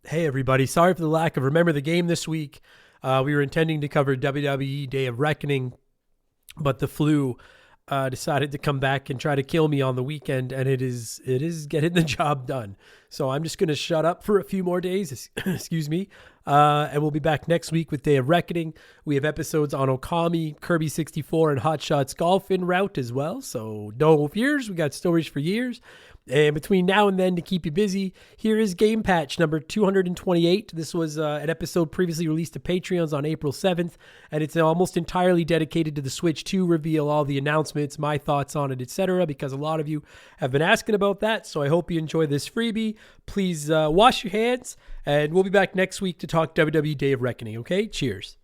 Hey everybody, sorry for the lack of Remember the Game this week. We were intending to cover WWE Day of Reckoning, but the flu decided to come back and try to kill me on the weekend, and it is getting the job done. So I'm just going to shut up for a few more days, excuse me, and we'll be back next week with Day of Reckoning. We have episodes on Okami, Kirby 64, and Hot Shots Golf en route as well, so no fears, we got stories for years. And between now and then, to keep you busy, here is Game Patch number 228. This was an episode previously released to Patreons on April 7th, and it's almost entirely dedicated to the Switch 2 reveal, all the announcements, my thoughts on it, etc., because a lot of you have been asking about that, so I hope you enjoy this freebie. Please wash your hands, and we'll be back next week to talk WWE Day of Reckoning, okay? Cheers.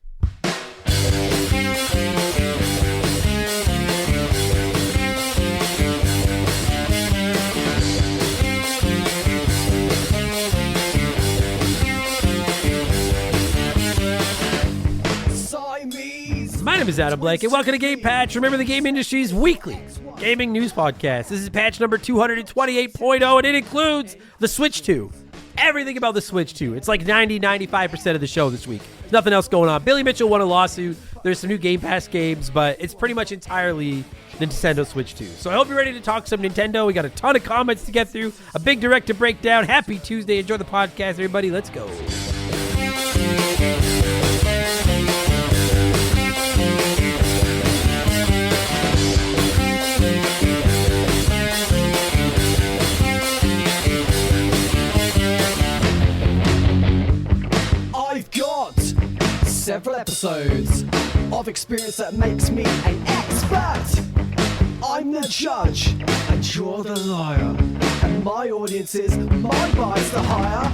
My name is Adam Blake, and welcome to Game Patch. Remember the game industry's weekly gaming news podcast. This is patch number 228.0, and it includes the Switch 2. Everything about the Switch 2. It's like 95% of the show this week. There's nothing else going on. Billy Mitchell won a lawsuit. There's some new Game Pass games, but it's pretty much entirely Nintendo Switch 2. So I hope you're ready to talk some Nintendo. We got a ton of comments to get through, a big direct to break down. Happy Tuesday. Enjoy the podcast, everybody. Let's go. Several episodes of experience that makes me an expert. I'm the judge and you're the liar, and my audience is my bias the higher.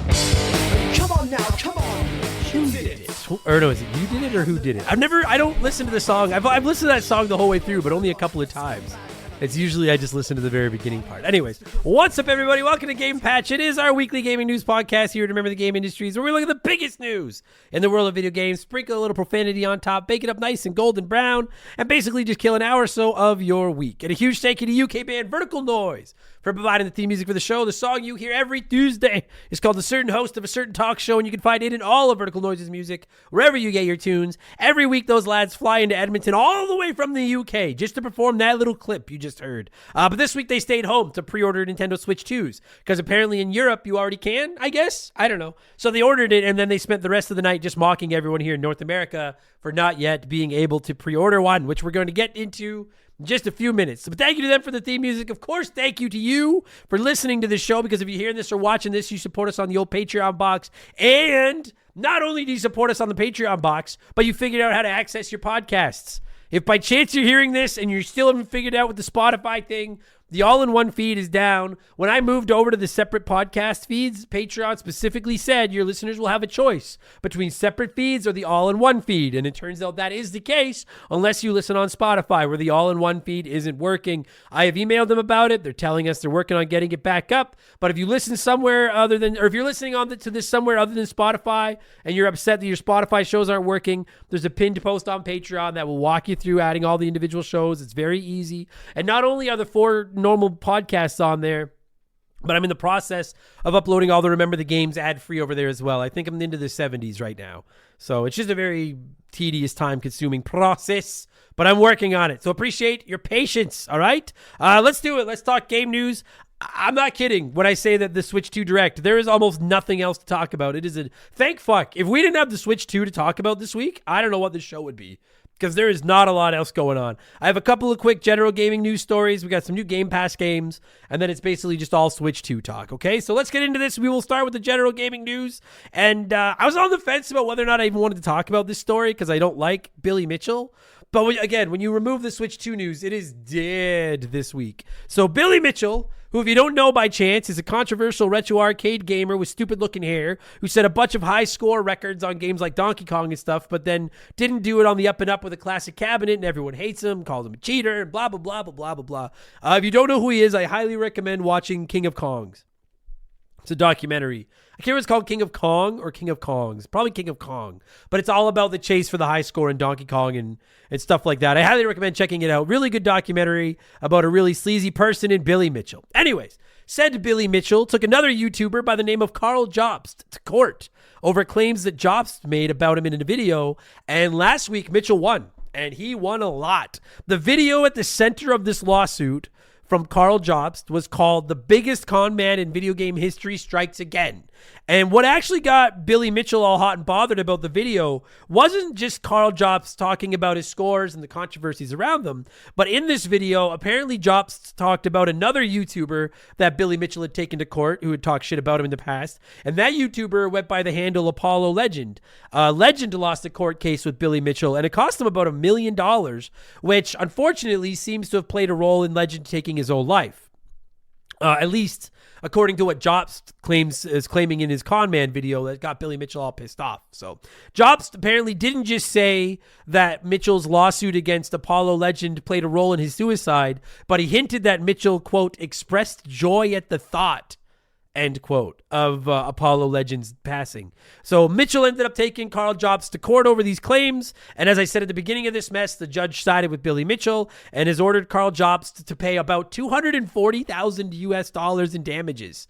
Come on now, come on. You did it. Or no, is it you did it or who did it? I don't listen to the song. I've listened to that song the whole way through, but only a couple of times. It's usually I just listen to the very beginning part. Anyways, what's up, everybody? Welcome to Game Patch. It is our weekly gaming news podcast here to Remember the Game Industries, where we look at the biggest news in the world of video games, sprinkle a little profanity on top, bake it up nice and golden brown, and basically just kill an hour or so of your week. And a huge thank you to UK band Vertical Noise for providing the theme music for the show. The song you hear every Tuesday is called The Certain Host of a Certain Talk Show, and you can find it in all of Vertical Noise's music, wherever you get your tunes. Every week, those lads fly into Edmonton all the way from the UK just to perform that little clip you just heard. But this week, they stayed home to pre-order Nintendo Switch 2s, because apparently in Europe, you already can, I guess? I don't know. So they ordered it, and then they spent the rest of the night just mocking everyone here in North America for not yet being able to pre-order one, which we're going to get into in just a few minutes. But thank you to them for the theme music. Of course, thank you to you for listening to this show, because if you're hearing this or watching this, you support us on the old Patreon box. And not only do you support us on the Patreon box, but you figured out how to access your podcasts. If by chance you're hearing this and you still haven't figured out with the Spotify thing, the all-in-one feed is down. When I moved over to the separate podcast feeds, Patreon specifically said your listeners will have a choice between separate feeds or the all-in-one feed. And it turns out that is the case unless you listen on Spotify, where the all-in-one feed isn't working. I have emailed them about it. They're telling us they're working on getting it back up. But if you listen somewhere other than, or if you're listening to this somewhere other than Spotify and you're upset that your Spotify shows aren't working, there's a pinned post on Patreon that will walk you through adding all the individual shows. It's very easy. And not only are the 4 normal podcasts on there, but I'm in the process of uploading all the Remember the Games ad-free over there as well. I think I'm into the 70s right now. So it's just a very tedious, time-consuming process, but I'm working on it. So appreciate your patience, all right? Let's do it. Let's talk game news. I'm not kidding when I say that the Switch 2 Direct, there is almost nothing else to talk about. It is a thank fuck. If we didn't have the Switch 2 to talk about this week, I don't know what the show would be, because there is not a lot else going on. I have a couple of quick general gaming news stories. We got some new Game Pass games, and then it's basically just all Switch 2 talk, okay? So let's get into this. We will start with the general gaming news. And I was on the fence about whether or not I even wanted to talk about this story, because I don't like Billy Mitchell. But again, when you remove the Switch 2 news, it is dead this week. So Billy Mitchell, who, if you don't know by chance, is a controversial retro arcade gamer with stupid-looking hair who set a bunch of high-score records on games like Donkey Kong and stuff, but then didn't do it on the up-and-up with a classic cabinet, and everyone hates him, calls him a cheater, and blah, blah, blah, blah, blah, blah, blah. If you don't know who he is, I highly recommend watching King of Kongs. It's a documentary. I can't remember if it's called King of Kong or King of Kongs. Probably King of Kong. But it's all about the chase for the high score in Donkey Kong and stuff like that. I highly recommend checking it out. Really good documentary about a really sleazy person in Billy Mitchell. Anyways, said Billy Mitchell took another YouTuber by the name of Carl Jobst to court over claims that Jobst made about him in a video. And last week, Mitchell won. And he won a lot. The video at the center of this lawsuit from Carl Jobst was called "The Biggest Con Man in Video Game History Strikes Again." And what actually got Billy Mitchell all hot and bothered about the video wasn't just Carl Jobst talking about his scores and the controversies around them, but in this video, apparently Jobst talked about another YouTuber that Billy Mitchell had taken to court who had talked shit about him in the past, and that YouTuber went by the handle Apollo Legend. Legend lost a court case with Billy Mitchell, and it cost him about $1 million, which unfortunately seems to have played a role in Legend taking his own life. At least according to what Jobst is claiming in his Con Man video that got Billy Mitchell all pissed off. So Jobst apparently didn't just say that Mitchell's lawsuit against Apollo Legend played a role in his suicide, but he hinted that Mitchell, quote, expressed joy at the thought, end quote, of Apollo Legend's passing. So Mitchell ended up taking Carl Jobst to court over these claims. And as I said at the beginning of this mess, the judge sided with Billy Mitchell and has ordered Carl Jobst to pay about $240,000 US in damages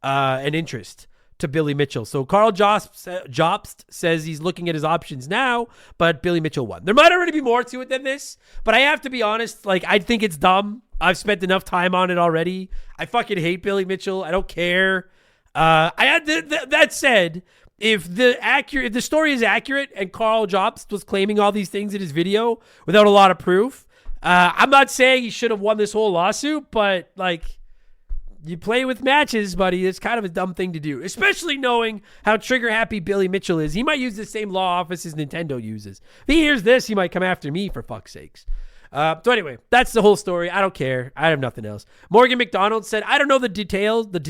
and interest to Billy Mitchell. So Carl Jobst says he's looking at his options now, but Billy Mitchell won. There might already be more to it than this, but I have to be honest, like, I think it's dumb. I've spent enough time on it already. I fucking hate Billy Mitchell. I don't care. That said, if the story is accurate and Carl Jobst was claiming all these things in his video without a lot of proof, I'm not saying he should have won this whole lawsuit, but like, you play with matches, buddy. It's kind of a dumb thing to do, especially knowing how trigger happy Billy Mitchell is. He might use the same law office as Nintendo uses. If he hears this, he might come after me, for fuck's sakes. So anyway, that's the whole story. I don't care. I have nothing else. Morgan McDonald said, I don't know the details, but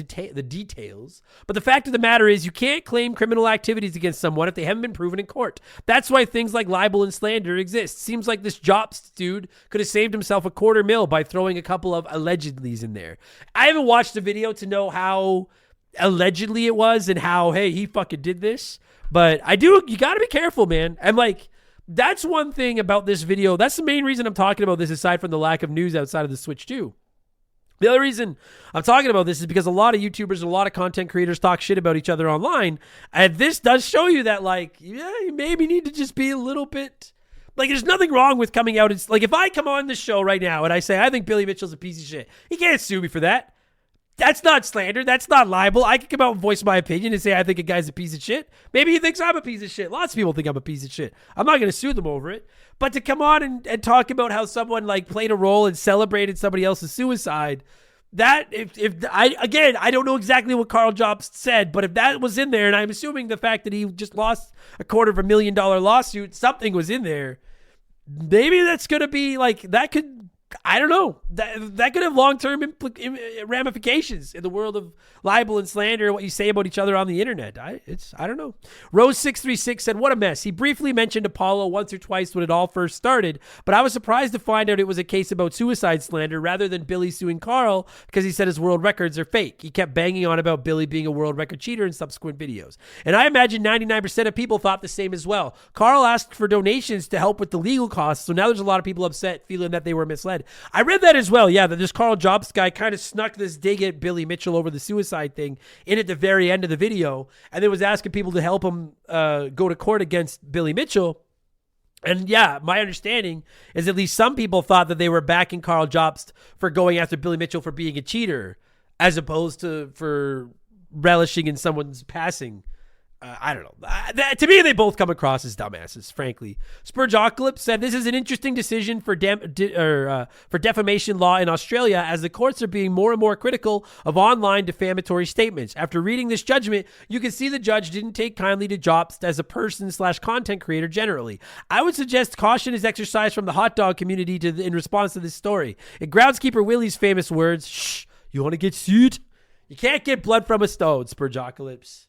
the fact of the matter is you can't claim criminal activities against someone if they haven't been proven in court. That's why things like libel and slander exist. Seems like this Jobst dude could have saved himself $250,000 by throwing a couple of allegedlys in there. I haven't watched the video to know how allegedly it was and how, hey, he fucking did this. But you got to be careful, man. I'm like, that's one thing about this video. That's the main reason I'm talking about this, aside from the lack of news outside of the Switch 2. The other reason I'm talking about this is because a lot of YouTubers and a lot of content creators talk shit about each other online. And this does show you that, like, yeah, you maybe need to just be a little bit... Like, there's nothing wrong with coming out. It's like, if I come on this show right now and I say, I think Billy Mitchell's a piece of shit, he can't sue me for that. That's not slander. That's not libel. I can come out and voice my opinion and say I think a guy's a piece of shit. Maybe he thinks I'm a piece of shit. Lots of people think I'm a piece of shit. I'm not going to sue them over it. But to come on and talk about how someone like played a role and celebrated somebody else's suicide, that I don't know exactly what Carl Jobst said, but if that was in there, and I'm assuming the fact that he just lost $250,000 lawsuit, something was in there. Maybe that's going to be like, that could... I don't know. That could have long-term ramifications in the world of libel and slander and what you say about each other on the internet. I don't know. Rose636 said, what a mess. He briefly mentioned Apollo once or twice when it all first started, but I was surprised to find out it was a case about suicide slander rather than Billy suing Carl because he said his world records are fake. He kept banging on about Billy being a world record cheater in subsequent videos. And I imagine 99% of people thought the same as well. Carl asked for donations to help with the legal costs, so now there's a lot of people upset feeling that they were misled. I read that as well, yeah, that this Carl Jobst guy kind of snuck this dig at Billy Mitchell over the suicide thing in at the very end of the video, and then was asking people to help him go to court against Billy Mitchell. And yeah, my understanding is at least some people thought that they were backing Carl Jobst for going after Billy Mitchell for being a cheater, as opposed to for relishing in someone's passing. I don't know. To me, they both come across as dumbasses, frankly. Spurgeocalypse said, this is an interesting decision for defamation law in Australia, as the courts are being more and more critical of online defamatory statements. After reading this judgment, you can see the judge didn't take kindly to Jobst as a person/content creator generally. I would suggest caution is exercised from the hot dog community in response to this story. In groundskeeper Willie's famous words, shh, you want to get sued? You can't get blood from a stone, Spurgeocalypse.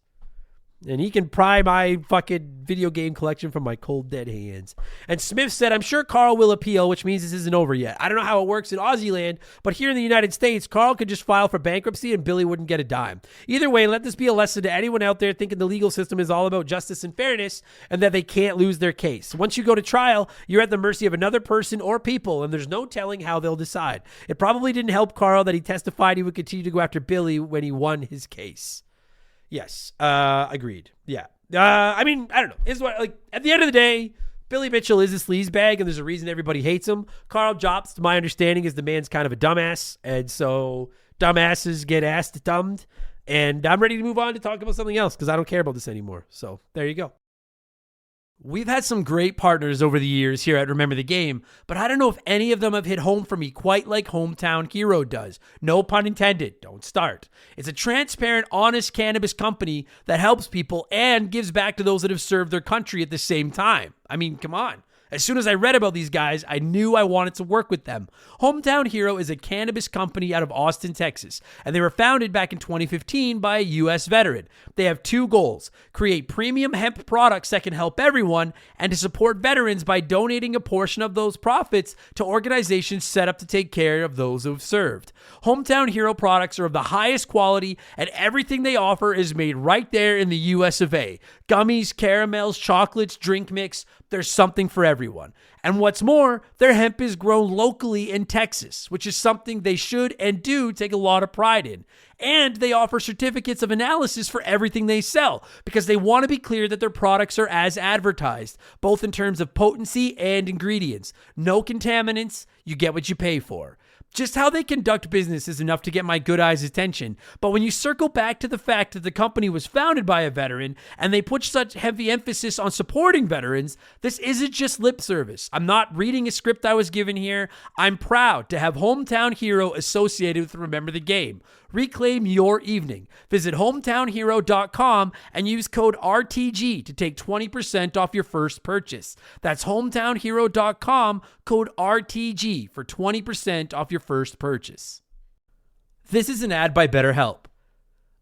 And he can pry my fucking video game collection from my cold, dead hands. And Smith said, I'm sure Carl will appeal, which means this isn't over yet. I don't know how it works in Aussie land, but here in the United States, Carl could just file for bankruptcy and Billy wouldn't get a dime. Either way, let this be a lesson to anyone out there thinking the legal system is all about justice and fairness and that they can't lose their case. Once you go to trial, you're at the mercy of another person or people, and there's no telling how they'll decide. It probably didn't help Carl that he testified he would continue to go after Billy when he won his case. Yes, agreed. Yeah. I mean, I don't know. Is what, like, at the end of the day, Billy Mitchell is a sleazebag, and there's a reason everybody hates him. Carl Jobst, to my understanding, is the man's kind of a dumbass, and so dumbasses get asked dumbed, and I'm ready to move on to talk about something else because I don't care about this anymore. So there you go. We've had some great partners over the years here at Remember the Game, but I don't know if any of them have hit home for me quite like Hometown Hero does. No pun intended. Don't start. It's a transparent, honest cannabis company that helps people and gives back to those that have served their country at the same time. I mean, come on. As soon as I read about these guys, I knew I wanted to work with them. Hometown Hero is a cannabis company out of Austin, Texas, and they were founded back in 2015 by a U.S. veteran. They have two goals: create premium hemp products that can help everyone, and to support veterans by donating a portion of those profits to organizations set up to take care of those who have served. Hometown Hero products are of the highest quality, and everything they offer is made right there in the U.S. of A. Gummies, caramels, chocolates, drink mix. There's something for everyone. And what's more, their hemp is grown locally in Texas, which is something they should and do take a lot of pride in. And they offer certificates of analysis for everything they sell because they want to be clear that their products are as advertised, both in terms of potency and ingredients. No contaminants, you get what you pay for. Just how they conduct business is enough to get my good eyes' attention, but when you circle back to the fact that the company was founded by a veteran and they put such heavy emphasis on supporting veterans, this isn't just lip service. I'm not reading a script I was given here. I'm proud to have Hometown Hero associated with Remember the Game. Reclaim your evening. Visit hometownhero.com and use code RTG to take 20% off your first purchase. That's hometownhero.com, code RTG for 20% off your first purchase. This is an ad by BetterHelp.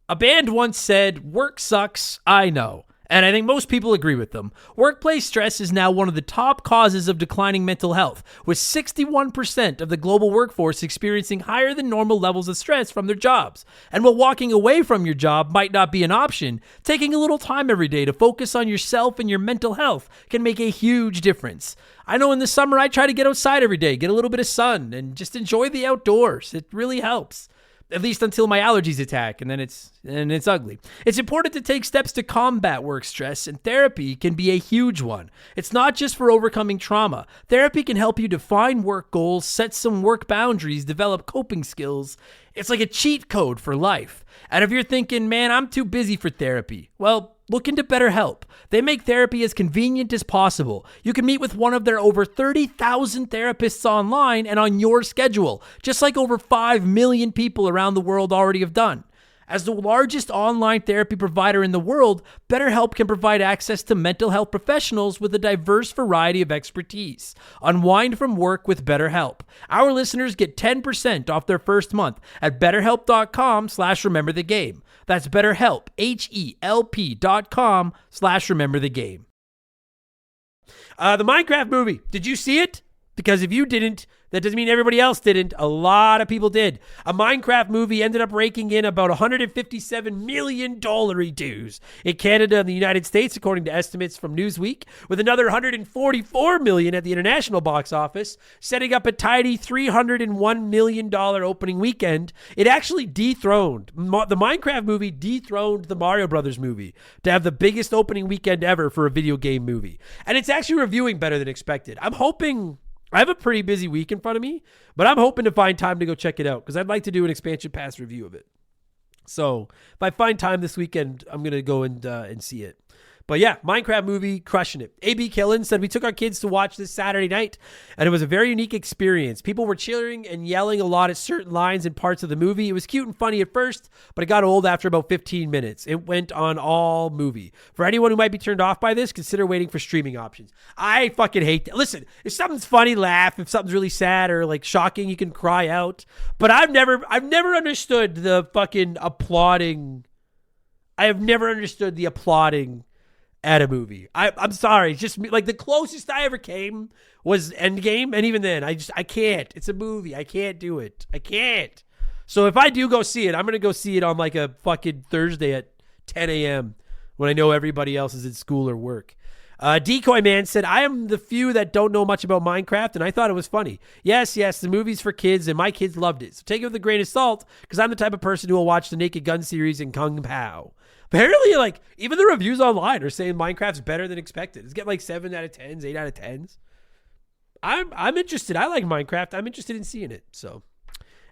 A band once said, "Work sucks, I know." And I think most people agree with them. Workplace stress is now one of the top causes of declining mental health, with 61% of the global workforce experiencing higher than normal levels of stress from their jobs. And while walking away from your job might not be an option, taking a little time every day to focus on yourself and your mental health can make a huge difference. I know in the summer I try to get outside every day, get a little bit of sun, and just enjoy the outdoors. It really helps. At least until my allergies attack, and then it's ugly. It's important to take steps to combat work stress, and therapy can be a huge one. It's not just for overcoming trauma. Therapy can help you define work goals, set some work boundaries, develop coping skills. It's like a cheat code for life. And if you're thinking, man, I'm too busy for therapy, well, look into BetterHelp. They make therapy as convenient as possible. You can meet with one of their over 30,000 therapists online and on your schedule, just like over 5 million people around the world already have done. As the largest online therapy provider in the world, BetterHelp can provide access to mental health professionals with a diverse variety of expertise. Unwind from work with BetterHelp. Our listeners get 10% off their first month at betterhelp.com/rememberthegame. That's BetterHelp, HELP.com/rememberthegame. The Minecraft movie, did you see it? Because if you didn't, that doesn't mean everybody else didn't. A lot of people did. A Minecraft movie ended up raking in about $157 million dues in Canada and the United States, according to estimates from Newsweek, with another $144 million at the international box office, setting up a tidy $301 million opening weekend. It actually dethroned, the Minecraft movie dethroned the Mario Brothers movie to have the biggest opening weekend ever for a video game movie. And it's actually reviewing better than expected. I have a pretty busy week in front of me, but I'm hoping to find time to go check it out because I'd like to do an expansion pass review of it. So if I find time this weekend, I'm going to go and see it. But yeah, Minecraft movie, crushing it. A.B. Killen said, we took our kids to watch this Saturday night, and it was a very unique experience. People were cheering and yelling a lot at certain lines and parts of the movie. It was cute and funny at first, but it got old after about 15 minutes. It went on all movie. For anyone who might be turned off by this, consider waiting for streaming options. I fucking hate that. Listen, if something's funny, laugh. If something's really sad or like shocking, you can cry out. But I've never understood the fucking applauding I have never understood the applauding at a movie. I'm sorry. It's just me. Like, the closest I ever came was Endgame, and even then, I can't. It's a movie. I can't do it. I can't. So if I do go see it, I'm going to go see it on like a fucking Thursday at 10 a.m. when I know everybody else is at school or work. Decoy Man said, I am the few that don't know much about Minecraft, and I thought it was funny. Yes, the movie's for kids, and my kids loved it. So take it with a grain of salt, because I'm the type of person who will watch the Naked Gun series and Kung Pao. Apparently, like, even the reviews online are saying Minecraft's better than expected. It's getting like 7 out of 10s, 8 out of 10s. I'm interested. I like Minecraft. I'm interested in seeing it. So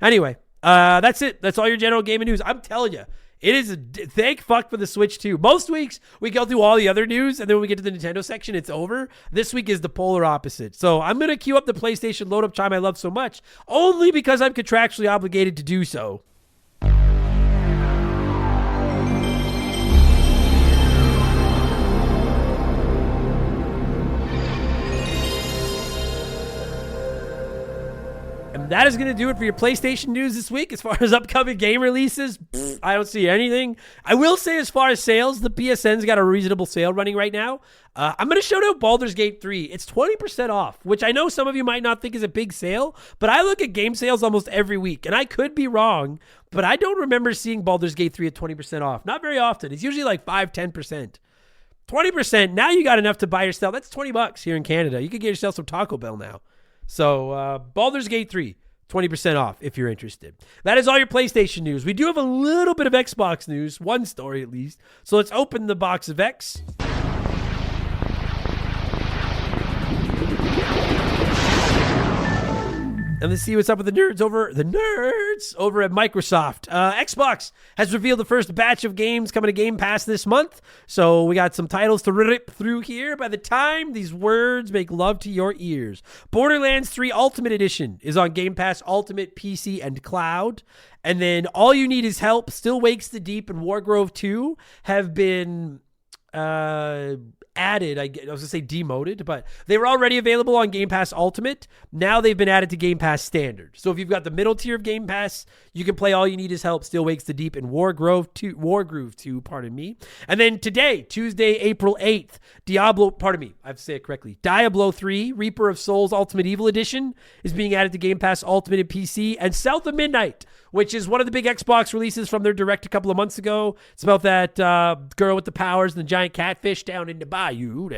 anyway, that's it. That's all your general gaming news. I'm telling you, it is thank fuck for the Switch 2. Most weeks we go through all the other news, and then when we get to the Nintendo section, it's over. This week is the polar opposite. So I'm going to queue up the PlayStation load up chime I love so much, only because I'm contractually obligated to do so. That is going to do it for your PlayStation news this week. As far as upcoming game releases, I don't see anything. I will say, as far as sales, the PSN's got a reasonable sale running right now. I'm going to shout out Baldur's Gate 3. It's 20% off, which I know some of you might not think is a big sale, but I look at game sales almost every week, and I could be wrong, but I don't remember seeing Baldur's Gate 3 at 20% off. Not very often. It's usually like 5-10%. 20%, now you got enough to buy yourself. That's $20 here in Canada. You could get yourself some Taco Bell now. So Baldur's Gate 3, 20% off if you're interested. That is all your PlayStation news. We do have a little bit of Xbox news, one story at least. So let's open the box of X. And let's see what's up with the nerds over at Microsoft. Xbox has revealed the first batch of games coming to Game Pass this month. So we got some titles to rip through here. By the time these words make love to your ears, Borderlands 3 Ultimate Edition is on Game Pass Ultimate, PC, and Cloud. And then All You Need Is Help, Still Wakes the Deep, and Wargrove 2 have been added. I was going to say demoted, but they were already available on Game Pass Ultimate. Now they've been added to Game Pass Standard. So if you've got the middle tier of Game Pass, you can play All You Need Is Help, Still Wakes the Deep, and Wargroove 2, pardon me. And then today, Tuesday, April 8th, I have to say it correctly, Diablo 3, Reaper of Souls Ultimate Evil Edition is being added to Game Pass Ultimate and PC, and South of Midnight, which is one of the big Xbox releases from their Direct a couple of months ago. It's about that girl with the powers and the giant catfish down in the bayou.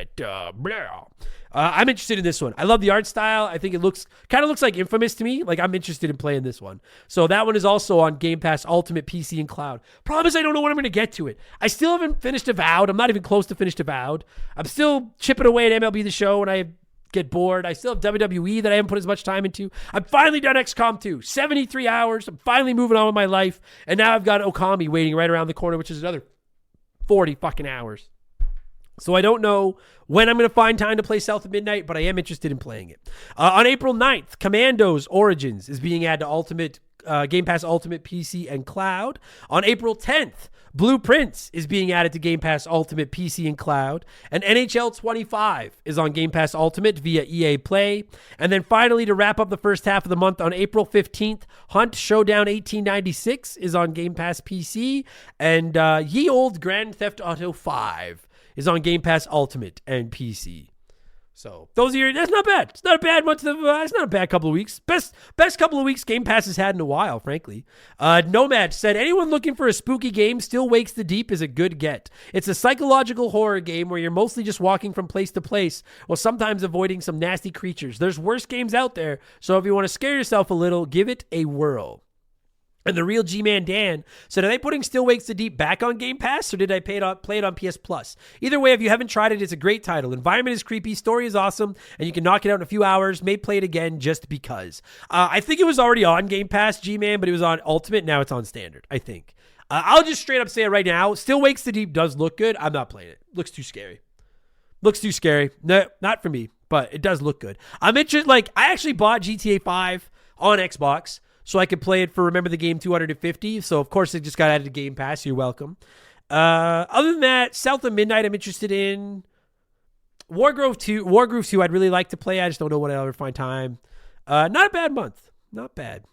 I'm interested in this one. I love the art style. I think it kind of looks like Infamous to me. Like, I'm interested in playing this one. So that one is also on Game Pass Ultimate, PC, and Cloud. Problem is, I don't know when I'm going to get to it. I still haven't finished Avowed. I'm not even close to finished Avowed. I'm still chipping away at MLB The Show when I get bored. I still have WWE that I haven't put as much time into. I'm finally done XCOM 2. 73 hours. I'm finally moving on with my life. And now I've got Okami waiting right around the corner, which is another 40 fucking hours. So I don't know when I'm going to find time to play South of Midnight, but I am interested in playing it. On April 9th, Commandos Origins is being added to Ultimate Game Pass Ultimate, PC, and Cloud. On April 10th, Blueprints is being added to Game Pass Ultimate, PC, and Cloud. And NHL 25 is on Game Pass Ultimate via EA Play. And then finally, to wrap up the first half of the month, on April 15th, Hunt Showdown 1896 is on Game Pass PC. And Ye Old Grand Theft Auto 5 is on Game Pass Ultimate and PC. So those are that's not bad. It's not a bad month of, it's not a bad couple of weeks. Best couple of weeks Game Pass has had in a while, frankly. Nomad said, anyone looking for a spooky game, Still Wakes the Deep is a good get. It's a psychological horror game where you're mostly just walking from place to place while sometimes avoiding some nasty creatures. There's worse games out there, so if you want to scare yourself a little, give it a whirl. And the real G-Man Dan said, are they putting Still Wakes the Deep back on Game Pass, or did I play it on PS Plus? Either way, if you haven't tried it, it's a great title. Environment is creepy, story is awesome, and you can knock it out in a few hours. May play it again just because. I think it was already on Game Pass, G-Man, but it was on Ultimate. Now it's on Standard, I think. I'll just straight up say it right now. Still Wakes the Deep does look good. I'm not playing it. Looks too scary. No, not for me, but it does look good. I'm interested. Like, I actually bought GTA 5 on Xbox, so I could play it for Remember the Game 250. So, of course, it just got added to Game Pass. You're welcome. Other than that, South of Midnight I'm interested in. Wargroove 2 I'd really like to play. I just don't know when I'll ever find time. Not a bad month. Not bad.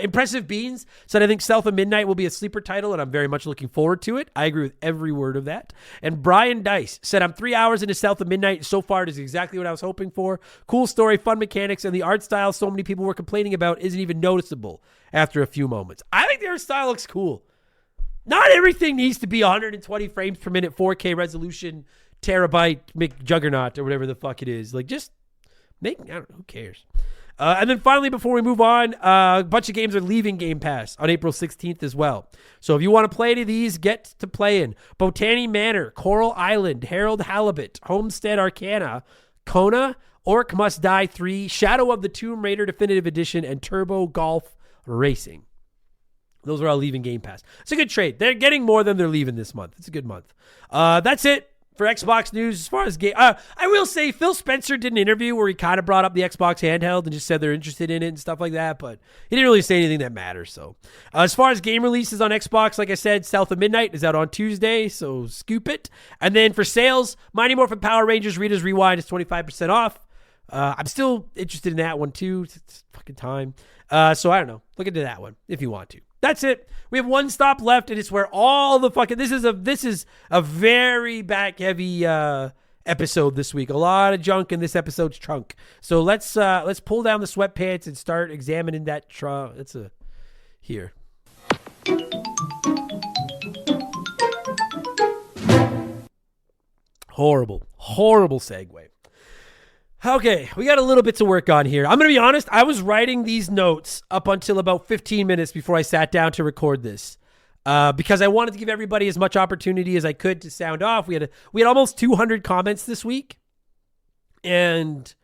Impressive Beans said, I think South of Midnight will be a sleeper title, and I'm very much looking forward to it. I agree with every word of that. And Brian Dice said, I'm 3 hours into South of Midnight. So far, it is exactly what I was hoping for. Cool story, fun mechanics, and the art style so many people were complaining about isn't even noticeable after a few moments. I think the art style looks cool. Not everything needs to be 120 frames per minute, 4K resolution, terabyte McJuggernaut, or whatever the fuck it is. Like, just make, I don't know, who cares? And then finally, before we move on, a bunch of games are leaving Game Pass on April 16th as well. So if you want to play any of these, get to playing. Botany Manor, Coral Island, Harold Halibut, Homestead Arcana, Kona, Orc Must Die 3, Shadow of the Tomb Raider Definitive Edition, and Turbo Golf Racing. Those are all leaving Game Pass. It's a good trade. They're getting more than they're leaving this month. It's a good month. That's it for Xbox news. As far as game, I will say Phil Spencer did an interview where he kind of brought up the Xbox handheld and just said they're interested in it and stuff like that, but he didn't really say anything that matters. So as far as game releases on Xbox, like I said, South of Midnight is out on Tuesday, so scoop it. And then for sales, Mighty Morphin Power Rangers Rita's Rewind is 25% off. I'm still interested in that one too. It's fucking time. So I don't know. Look into that one if you want to. That's it. We have one stop left, and it's where all the fucking this is a very back heavy episode this week. A lot of junk in this episode's trunk. So let's pull down the sweatpants and start examining that trunk. It's here. Horrible segue. Okay, we got a little bit to work on here. I'm going to be honest, I was writing these notes up until about 15 minutes before I sat down to record this because I wanted to give everybody as much opportunity as I could to sound off. We had almost 200 comments this week, and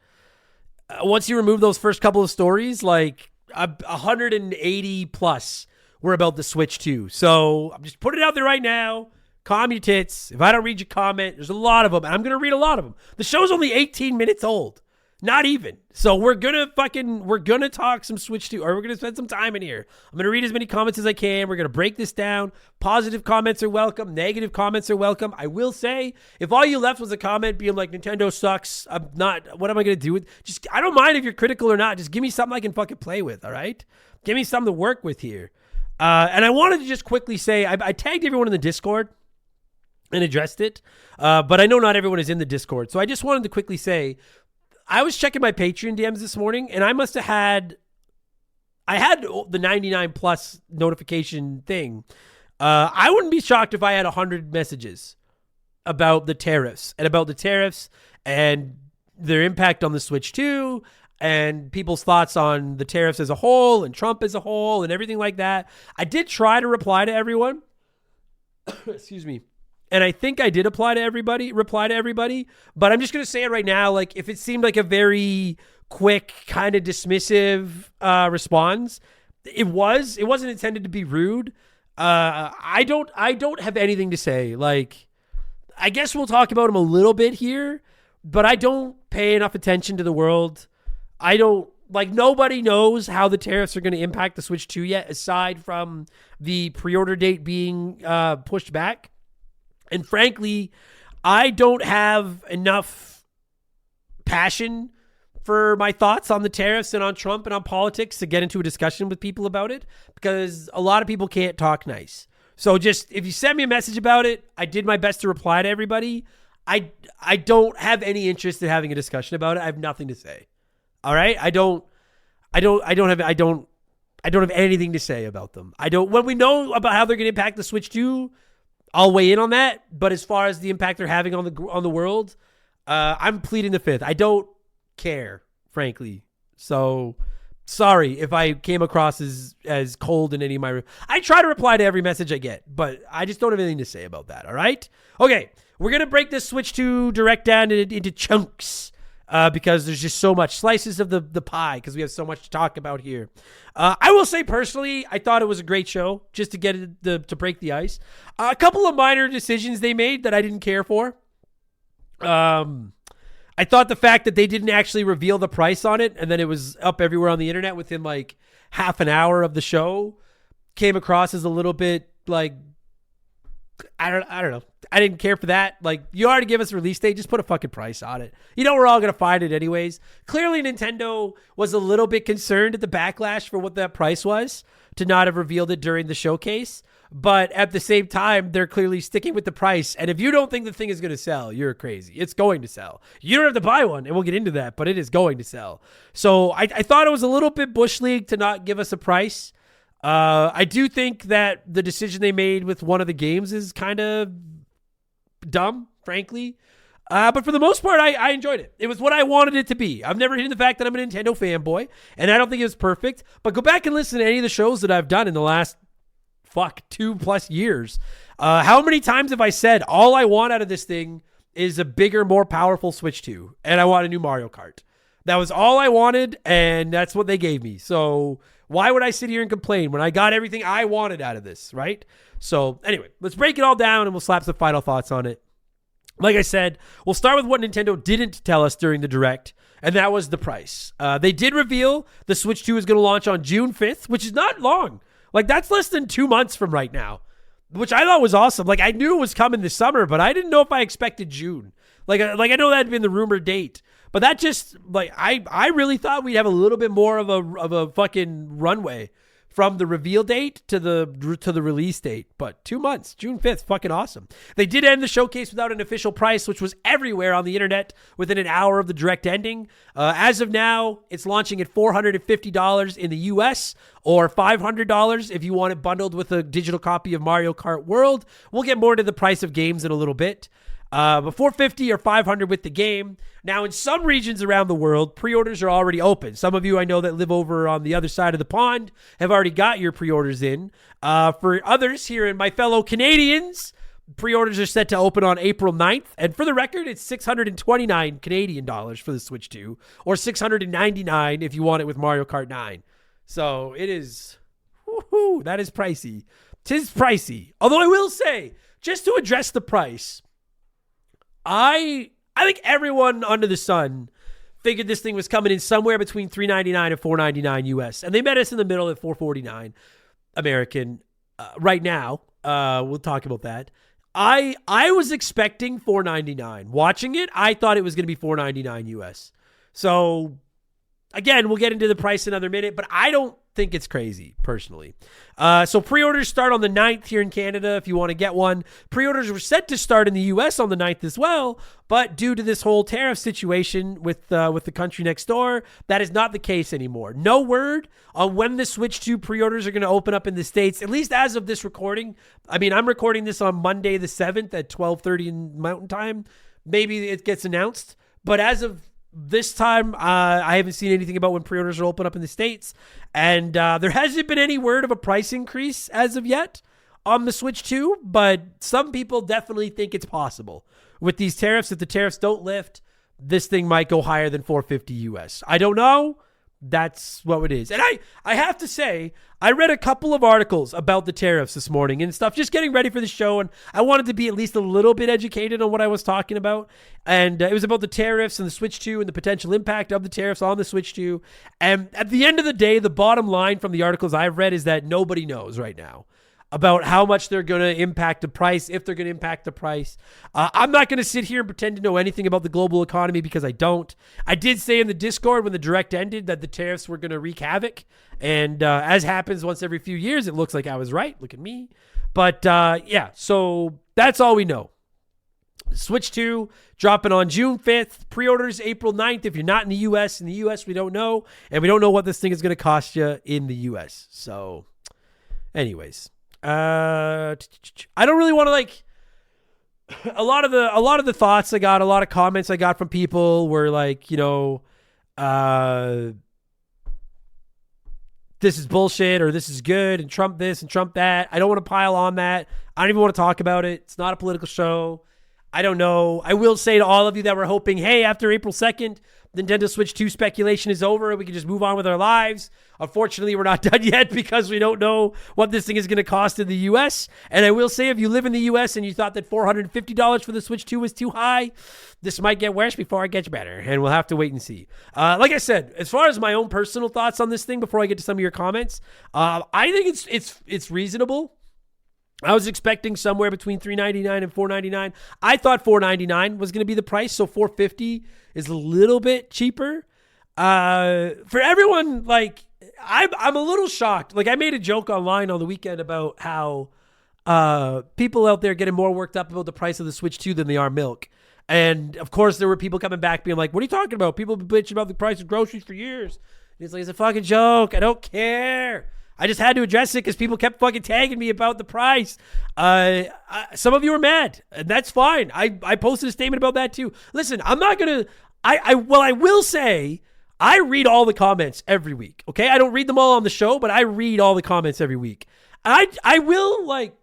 once you remove those first couple of stories, like 180 plus were about the Switch 2. So I'm just putting it out there right now. Calm your tits. If I don't read your comment, there's a lot of them, and I'm going to read a lot of them. The show's only 18 minutes old. Not even. So we're going to talk some Switch 2, or we're going to spend some time in here. I'm going to read as many comments as I can. We're going to break this down. Positive comments are welcome. Negative comments are welcome. I will say, if all you left was a comment being like, Nintendo sucks, what am I going to do with, I don't mind if you're critical or not. Just give me something I can fucking play with, all right? Give me something to work with here. And I wanted to just quickly say, I tagged everyone in the Discord and addressed it. But I know not everyone is in the Discord. So I just wanted to quickly say, I was checking my Patreon DMs this morning, and I had the 99 plus notification thing. I wouldn't be shocked if I had 100 messages about the tariffs and their impact on the Switch 2 and people's thoughts on the tariffs as a whole and Trump as a whole and everything like that. I did try to reply to everyone. Excuse me. And I think I did reply to everybody, but I'm just going to say it right now. Like, if it seemed like a very quick, kind of dismissive response, it wasn't intended to be rude. I don't have anything to say. Like, I guess we'll talk about him a little bit here, but I don't pay enough attention to the world. Nobody knows how the tariffs are going to impact the Switch 2 yet, aside from the pre-order date being pushed back. And frankly, I don't have enough passion for my thoughts on the tariffs and on Trump and on politics to get into a discussion with people about it, because a lot of people can't talk nice. So just, if you send me a message about it, I did my best to reply to everybody. I don't have any interest in having a discussion about it. I have nothing to say. All right? I don't have anything to say about them. When we know about how they're going to impact the Switch 2, I'll weigh in on that. But as far as the impact they're having on the world, I'm pleading the fifth. I don't care, frankly. So sorry if I came across as cold in any of my. I try to reply to every message I get, but I just don't have anything to say about that. All right. Okay, we're gonna break this Switch 2 Direct down into chunks. Because there's just so much slices of the pie, because we have so much to talk about here. I will say personally, I thought it was a great show just to get it to break the ice. A couple of minor decisions they made that I didn't care for. I thought the fact that they didn't actually reveal the price on it and then it was up everywhere on the internet within like half an hour of the show came across as a little bit like, I don't know. I didn't care for that. Like, you already give us a release date, just put a fucking price on it. You know we're all going to find it anyways. Clearly, Nintendo was a little bit concerned at the backlash for what that price was to not have revealed it during the showcase. But at the same time, they're clearly sticking with the price. And if you don't think the thing is going to sell, you're crazy. It's going to sell. You don't have to buy one, and we'll get into that, but it is going to sell. So I thought it was a little bit Bush League to not give us a price. I do think that the decision they made with one of the games is kind of dumb, frankly. But for the most part, I enjoyed it. It was what I wanted it to be. I've never hidden the fact that I'm a Nintendo fanboy, and I don't think it was perfect. But go back and listen to any of the shows that I've done in the last 2+ years. How many times have I said all I want out of this thing is a bigger, more powerful Switch 2, and I want a new Mario Kart? That was all I wanted, and that's what they gave me. So why would I sit here and complain when I got everything I wanted out of this, right? So anyway, let's break it all down, and we'll slap some final thoughts on it. Like I said, we'll start with what Nintendo didn't tell us during the Direct, and that was the price. They did reveal the Switch 2 is going to launch on June 5th, which is not long. Like, that's less than 2 months from right now, which I thought was awesome. Like, I knew it was coming this summer, but I didn't know if I expected June. Like I know that had been the rumored date, but that just, like, I really thought we'd have a little bit more of a fucking runway from the reveal date to the release date. But 2 months, June 5th, fucking awesome. They did end the showcase without an official price, which was everywhere on the internet within an hour of the Direct ending. As of now, it's launching at $450 in the US or $500 if you want it bundled with a digital copy of Mario Kart World. We'll get more to the price of games in a little bit. But $450 or $500 with the game. Now, in some regions around the world, pre-orders are already open. Some of you I know that live over on the other side of the pond have already got your pre-orders in. For others here in my fellow Canadians, pre-orders are set to open on April 9th. And for the record, it's 629 Canadian dollars for the Switch 2, or 699 if you want it with Mario Kart 9. So it is, woohoo, that is pricey. 'Tis pricey. Although I will say, just to address the price, I think everyone under the sun figured this thing was coming in somewhere between $399 and $499 US, and they met us in the middle at $449 American. Right now, we'll talk about that. I was expecting $499. Watching it, I thought it was going to be $499 US. So again, we'll get into the price in another minute, but I don't think it's crazy, personally. So pre-orders start on the 9th here in Canada if you want to get one. Pre-orders were set to start in the US on the 9th as well, but due to this whole tariff situation with the country next door, that is not the case anymore. No word on when the Switch 2 pre-orders are going to open up in the States, at least as of this recording. I mean, I'm recording this on Monday the 7th at 12:30 in Mountain Time. Maybe it gets announced, but as of this time, I haven't seen anything about when pre-orders will open up in the States. And there hasn't been any word of a price increase as of yet on the Switch 2, but some people definitely think it's possible. With these tariffs, if the tariffs don't lift, this thing might go higher than $450 US. I don't know. That's what it is. And I have to say, I read a couple of articles about the tariffs this morning and stuff, just getting ready for the show. And I wanted to be at least a little bit educated on what I was talking about. And it was about the tariffs and the Switch 2 and the potential impact of the tariffs on the Switch 2. And at the end of the day, the bottom line from the articles I've read is that nobody knows right now about how much they're going to impact the price, if they're going to impact the price. I'm not going to sit here and pretend to know anything about the global economy because I don't. I did say in the Discord when the Direct ended that the tariffs were going to wreak havoc. And as happens once every few years, it looks like I was right. Look at me. But yeah, so that's all we know. Switch 2 dropping on June 5th. Pre-orders April 9th if you're not in the U.S. In the U.S., we don't know. And we don't know what this thing is going to cost you in the U.S. So anyways. I don't really want to like a lot of the thoughts I got, a lot of comments I got from people were like, you know, this is bullshit or this is good and Trump this and Trump that. I don't want to pile on that. I don't even want to talk about it. It's not a political show. I don't know. I will say to all of you that were hoping, hey, after April 2nd, the Nintendo Switch 2 speculation is over and we can just move on with our lives. Unfortunately, we're not done yet because we don't know what this thing is going to cost in the U.S. And I will say, if you live in the U.S. and you thought that $450 for the Switch 2 was too high, this might get worse before it gets better, and we'll have to wait and see. Like I said, as far as my own personal thoughts on this thing, before I get to some of your comments, I think it's reasonable. I was expecting somewhere between $3.99 and $4.99. I thought $4.99 was going to be the price, so $4.50 is a little bit cheaper. For everyone, like, I'm a little shocked. Like, I made a joke online on the weekend about how people out there getting more worked up about the price of the Switch 2 than they are milk. And, of course, there were people coming back being like, what are you talking about? People have been bitching about the price of groceries for years. And it's like, it's a fucking joke. I don't care. I just had to address it because people kept fucking tagging me about the price. Some of you are mad, and that's fine. I posted a statement about that too. Listen, I'm not going to, I will say, I read all the comments every week, okay? I don't read them all on the show, but I read all the comments every week. I will, like,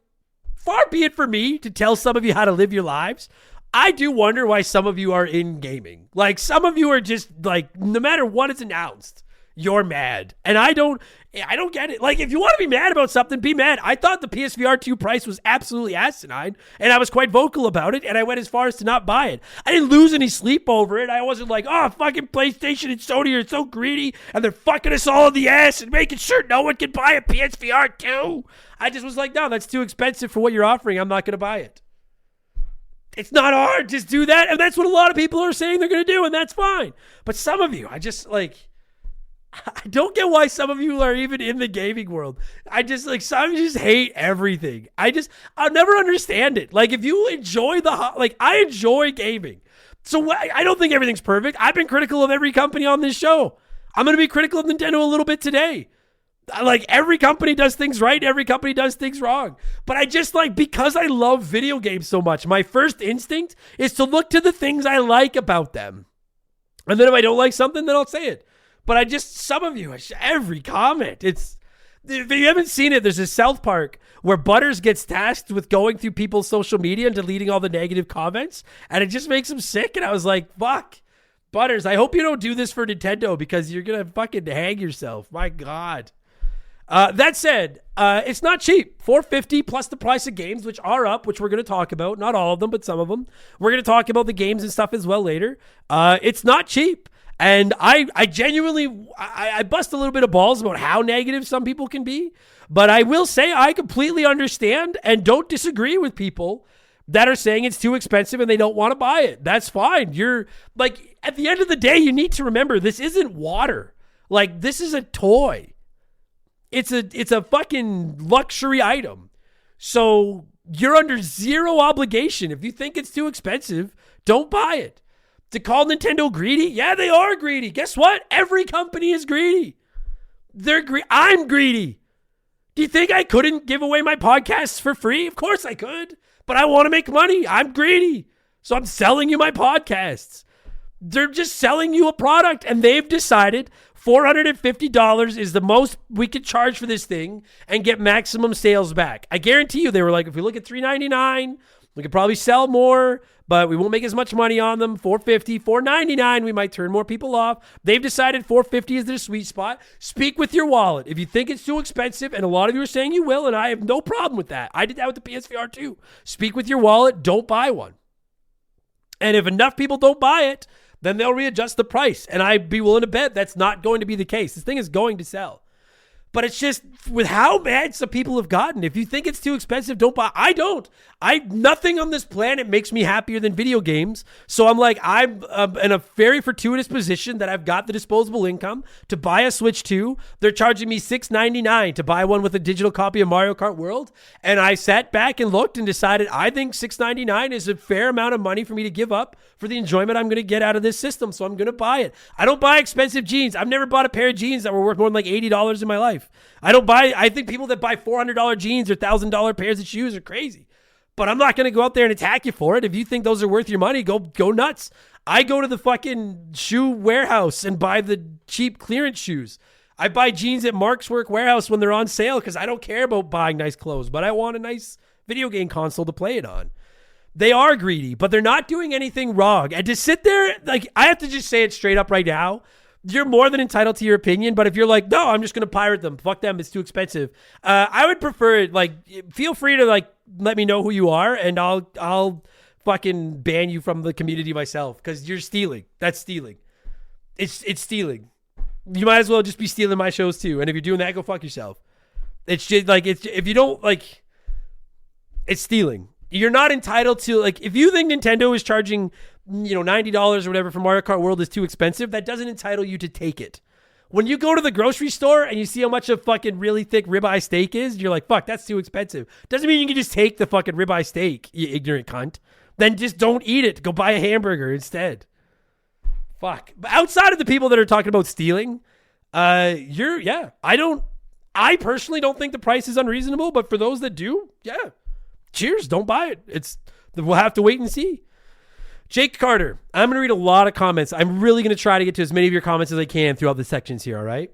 far be it for me to tell some of you how to live your lives. I do wonder why some of you are in gaming. Like, some of you are just, like, no matter what is announced, you're mad. And I don't get it. Like, if you want to be mad about something, be mad. I thought the PSVR 2 price was absolutely asinine, and I was quite vocal about it, and I went as far as to not buy it. I didn't lose any sleep over it. I wasn't like, oh, fucking PlayStation and Sony are so greedy, and they're fucking us all in the ass and making sure no one can buy a PSVR 2. I just was like, no, that's too expensive for what you're offering. I'm not going to buy it. It's not hard. Just do that, and that's what a lot of people are saying they're going to do, and that's fine. But some of you, I don't get why some of you are even in the gaming world. Some of you just hate everything. I'll never understand it. Like, if you enjoy I enjoy gaming. So I don't think everything's perfect. I've been critical of every company on this show. I'm going to be critical of Nintendo a little bit today. Like, every company does things right. Every company does things wrong. But because I love video games so much, my first instinct is to look to the things I like about them. And then if I don't like something, then I'll say it. But some of you, every comment, if you haven't seen it, there's a South Park where Butters gets tasked with going through people's social media and deleting all the negative comments, and it just makes him sick. And I was like, fuck, Butters, I hope you don't do this for Nintendo because you're going to fucking hang yourself. My God. That said, it's not cheap. $450 plus the price of games, which are up, which we're going to talk about. Not all of them, but some of them. We're going to talk about the games and stuff as well later. It's not cheap. And I genuinely, I bust a little bit of balls about how negative some people can be. But I will say I completely understand and don't disagree with people that are saying it's too expensive and they don't want to buy it. That's fine. You're like, at the end of the day, you need to remember this isn't water. Like, this is a toy. It's a fucking luxury item. So you're under zero obligation. If you think it's too expensive, don't buy it. To call Nintendo greedy? Yeah, they are greedy. Guess what? Every company is greedy. They're I'm greedy. Do you think I couldn't give away my podcasts for free? Of course I could. But I want to make money. I'm greedy. So I'm selling you my podcasts. They're just selling you a product, and they've decided $450 is the most we could charge for this thing and get maximum sales back. I guarantee you they were like, if we look at $399, we could probably sell more, but we won't make as much money on them. $450, $499, we might turn more people off. They've decided $450 is their sweet spot. Speak with your wallet. If you think it's too expensive, and a lot of you are saying you will, and I have no problem with that. I did that with the PSVR too. Speak with your wallet. Don't buy one. And if enough people don't buy it, then they'll readjust the price. And I'd be willing to bet that's not going to be the case. This thing is going to sell. But it's just with how mad some people have gotten. If you think it's too expensive, don't buy. I don't. Nothing on this planet makes me happier than video games. So I'm like, I'm in a very fortuitous position that I've got the disposable income to buy a Switch 2. They're charging me $699 to buy one with a digital copy of Mario Kart World. And I sat back and looked and decided I think $699 is a fair amount of money for me to give up for the enjoyment I'm going to get out of this system. So I'm going to buy it. I don't buy expensive jeans. I've never bought a pair of jeans that were worth more than like $80 in my life. I think people that buy $400 jeans or $1,000 pairs of shoes are crazy. But I'm not going to go out there and attack you for it. If you think those are worth your money, go nuts. I go to the fucking shoe warehouse and buy the cheap clearance shoes. I buy jeans at Mark's Work Warehouse when they're on sale because I don't care about buying nice clothes, but I want a nice video game console to play it on. They are greedy, but they're not doing anything wrong. And to sit there, like, I have to just say it straight up right now. You're more than entitled to your opinion, but if you're like, no, I'm just going to pirate them. Fuck them. It's too expensive. I would prefer it. Like, feel free to like let me know who you are, and I'll fucking ban you from the community myself because you're stealing. That's stealing. It's stealing. You might as well just be stealing my shows too. And if you're doing that, go fuck yourself. It's just like if you don't like. It's stealing. You're not entitled to, like, if you think Nintendo is charging, $90 or whatever for Mario Kart World is too expensive, that doesn't entitle you to take it. When you go to the grocery store and you see how much a fucking really thick ribeye steak is, you're like, fuck, that's too expensive. Doesn't mean you can just take the fucking ribeye steak, you ignorant cunt. Then just don't eat it. Go buy a hamburger instead. Fuck. But outside of the people that are talking about stealing, I personally don't think the price is unreasonable, but for those that do, yeah. Cheers, don't buy it. We'll have to wait and see. Jake Carter, I'm going to read a lot of comments. I'm really going to try to get to as many of your comments as I can throughout the sections here, all right?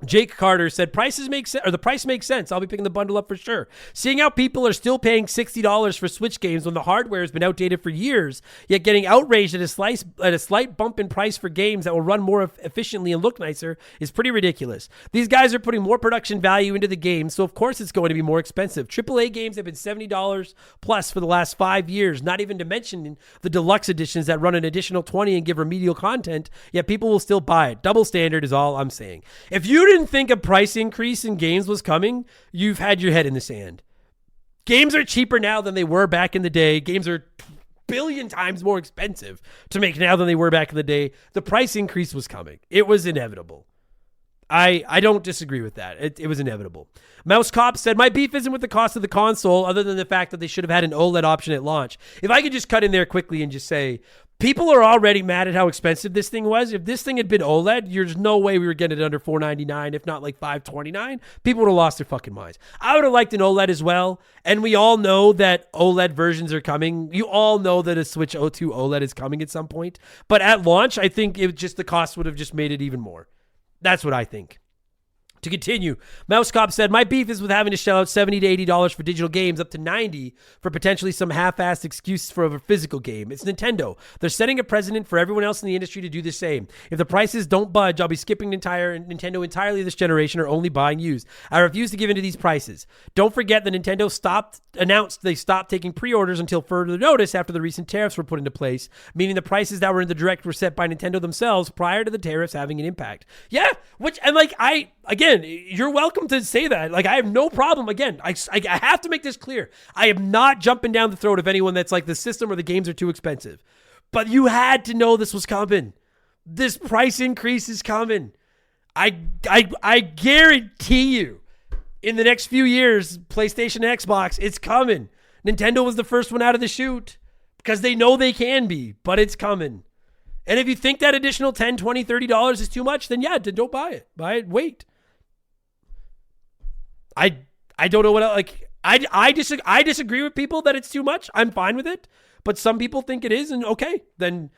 Jake Carter said, the price makes sense. I'll be picking the bundle up for sure. Seeing how people are still paying $60 for Switch games when the hardware has been outdated for years, yet getting outraged at a slight bump in price for games that will run more efficiently and look nicer is pretty ridiculous. These guys are putting more production value into the game, so of course it's going to be more expensive. AAA games have been $70 plus for the last 5 years, not even to mention the deluxe editions that run an additional $20 and give remedial content, yet people will still buy it. Double standard is all I'm saying. If you didn't think a price increase in games was coming, you've had your head in the sand. Games are cheaper now than they were back in the day. Games are billion times more expensive to make now than they were back in the day. The price increase was coming. It was inevitable. I don't disagree with that. It was inevitable. Mouse Cop said, my beef isn't with the cost of the console other than the fact that they should have had an OLED option at launch. If I could just cut in there quickly and just say, people are already mad at how expensive this thing was. If this thing had been OLED, there's no way we were getting it under $499, if not like $529. People would have lost their fucking minds. I would have liked an OLED as well. And we all know that OLED versions are coming. You all know that a Switch 02 OLED is coming at some point. But at launch, I think the cost would have just made it even more. That's what I think. To continue, Mouse Cop said, my beef is with having to shell out $70 to $80 for digital games, up to $90 for potentially some half-assed excuse for a physical game. It's Nintendo. They're setting a precedent for everyone else in the industry to do the same. If the prices don't budge, I'll be skipping Nintendo entirely this generation or only buying used. I refuse to give in to these prices. Don't forget that Nintendo announced they stopped taking pre-orders until further notice after the recent tariffs were put into place, meaning the prices that were in the direct were set by Nintendo themselves prior to the tariffs having an impact. Yeah, again, you're welcome to say that. Like, I have no problem. Again, I have to make this clear. I am not jumping down the throat of anyone that's like the system or the games are too expensive. But you had to know this was coming. This price increase is coming. I guarantee you, in the next few years, PlayStation and Xbox, it's coming. Nintendo was the first one out of the chute because they know they can be, but it's coming. And if you think that additional $10, $20, $30 is too much, then yeah, don't buy it. Buy it, wait. I don't know what else, like, I disagree with people that it's too much. I'm fine with it. But some people think it is, and okay, then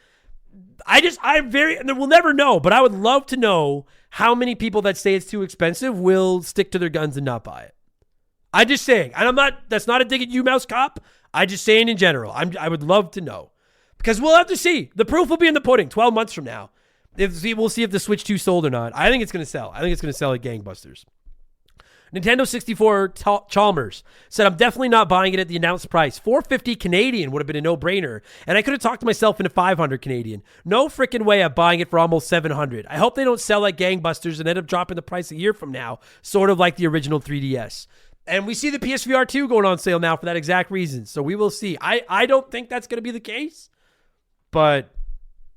we'll never know, but I would love to know how many people that say it's too expensive will stick to their guns and not buy it. I'm just saying, and that's not a dig at you, Mouse Cop. I'm just saying in general. I would love to know. Because we'll have to see. The proof will be in the pudding 12 months from now. We'll see if the Switch 2 sold or not. I think it's going to sell. I think it's going to sell like gangbusters. Nintendo 64 Chalmers said, I'm definitely not buying it at the announced price. $450 Canadian would have been a no-brainer, and I could have talked myself into $500 Canadian. No freaking way I'm buying it for almost $700. I hope they don't sell like gangbusters and end up dropping the price a year from now, sort of like the original 3DS. And we see the PSVR 2 going on sale now for that exact reason, so we will see. I don't think that's going to be the case, but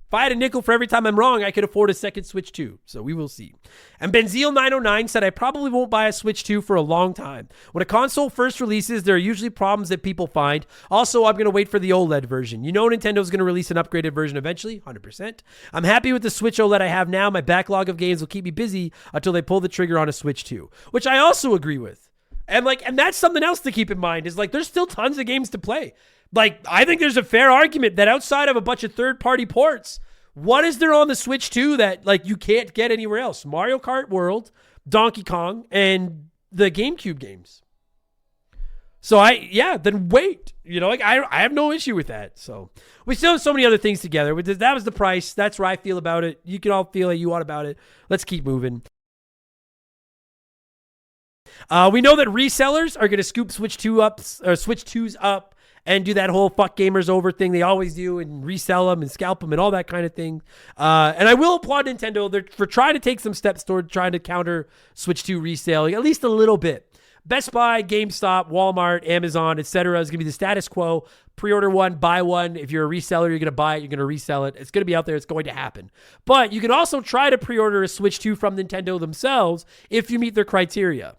if I had a nickel for every time I'm wrong, I could afford a second Switch 2. So we will see. And Benzeal909 said, I probably won't buy a Switch 2 for a long time. When a console first releases, there are usually problems that people find. Also, I'm going to wait for the OLED version. You know Nintendo's going to release an upgraded version eventually, 100%. I'm happy with the Switch OLED I have now. My backlog of games will keep me busy until they pull the trigger on a Switch 2, which I also agree with. And that's something else to keep in mind is there's still tons of games to play. I think there's a fair argument that outside of a bunch of third-party ports, what is there on the Switch 2 that you can't get anywhere else? Mario Kart World, Donkey Kong, and the GameCube games. So then wait. I have no issue with that. So we still have so many other things together. That was the price. That's where I feel about it. You can all feel how you want about it. Let's keep moving. We know that resellers are going to scoop Switch 2s up and do that whole fuck gamers over thing they always do and resell them and scalp them and all that kind of thing. And I will applaud Nintendo for trying to take some steps toward trying to counter Switch 2 reselling, at least a little bit. Best Buy, GameStop, Walmart, Amazon, etc. is going to be the status quo. Pre-order one, buy one. If you're a reseller, you're going to buy it, you're going to resell it. It's going to be out there. It's going to happen. But you can also try to pre-order a Switch 2 from Nintendo themselves if you meet their criteria.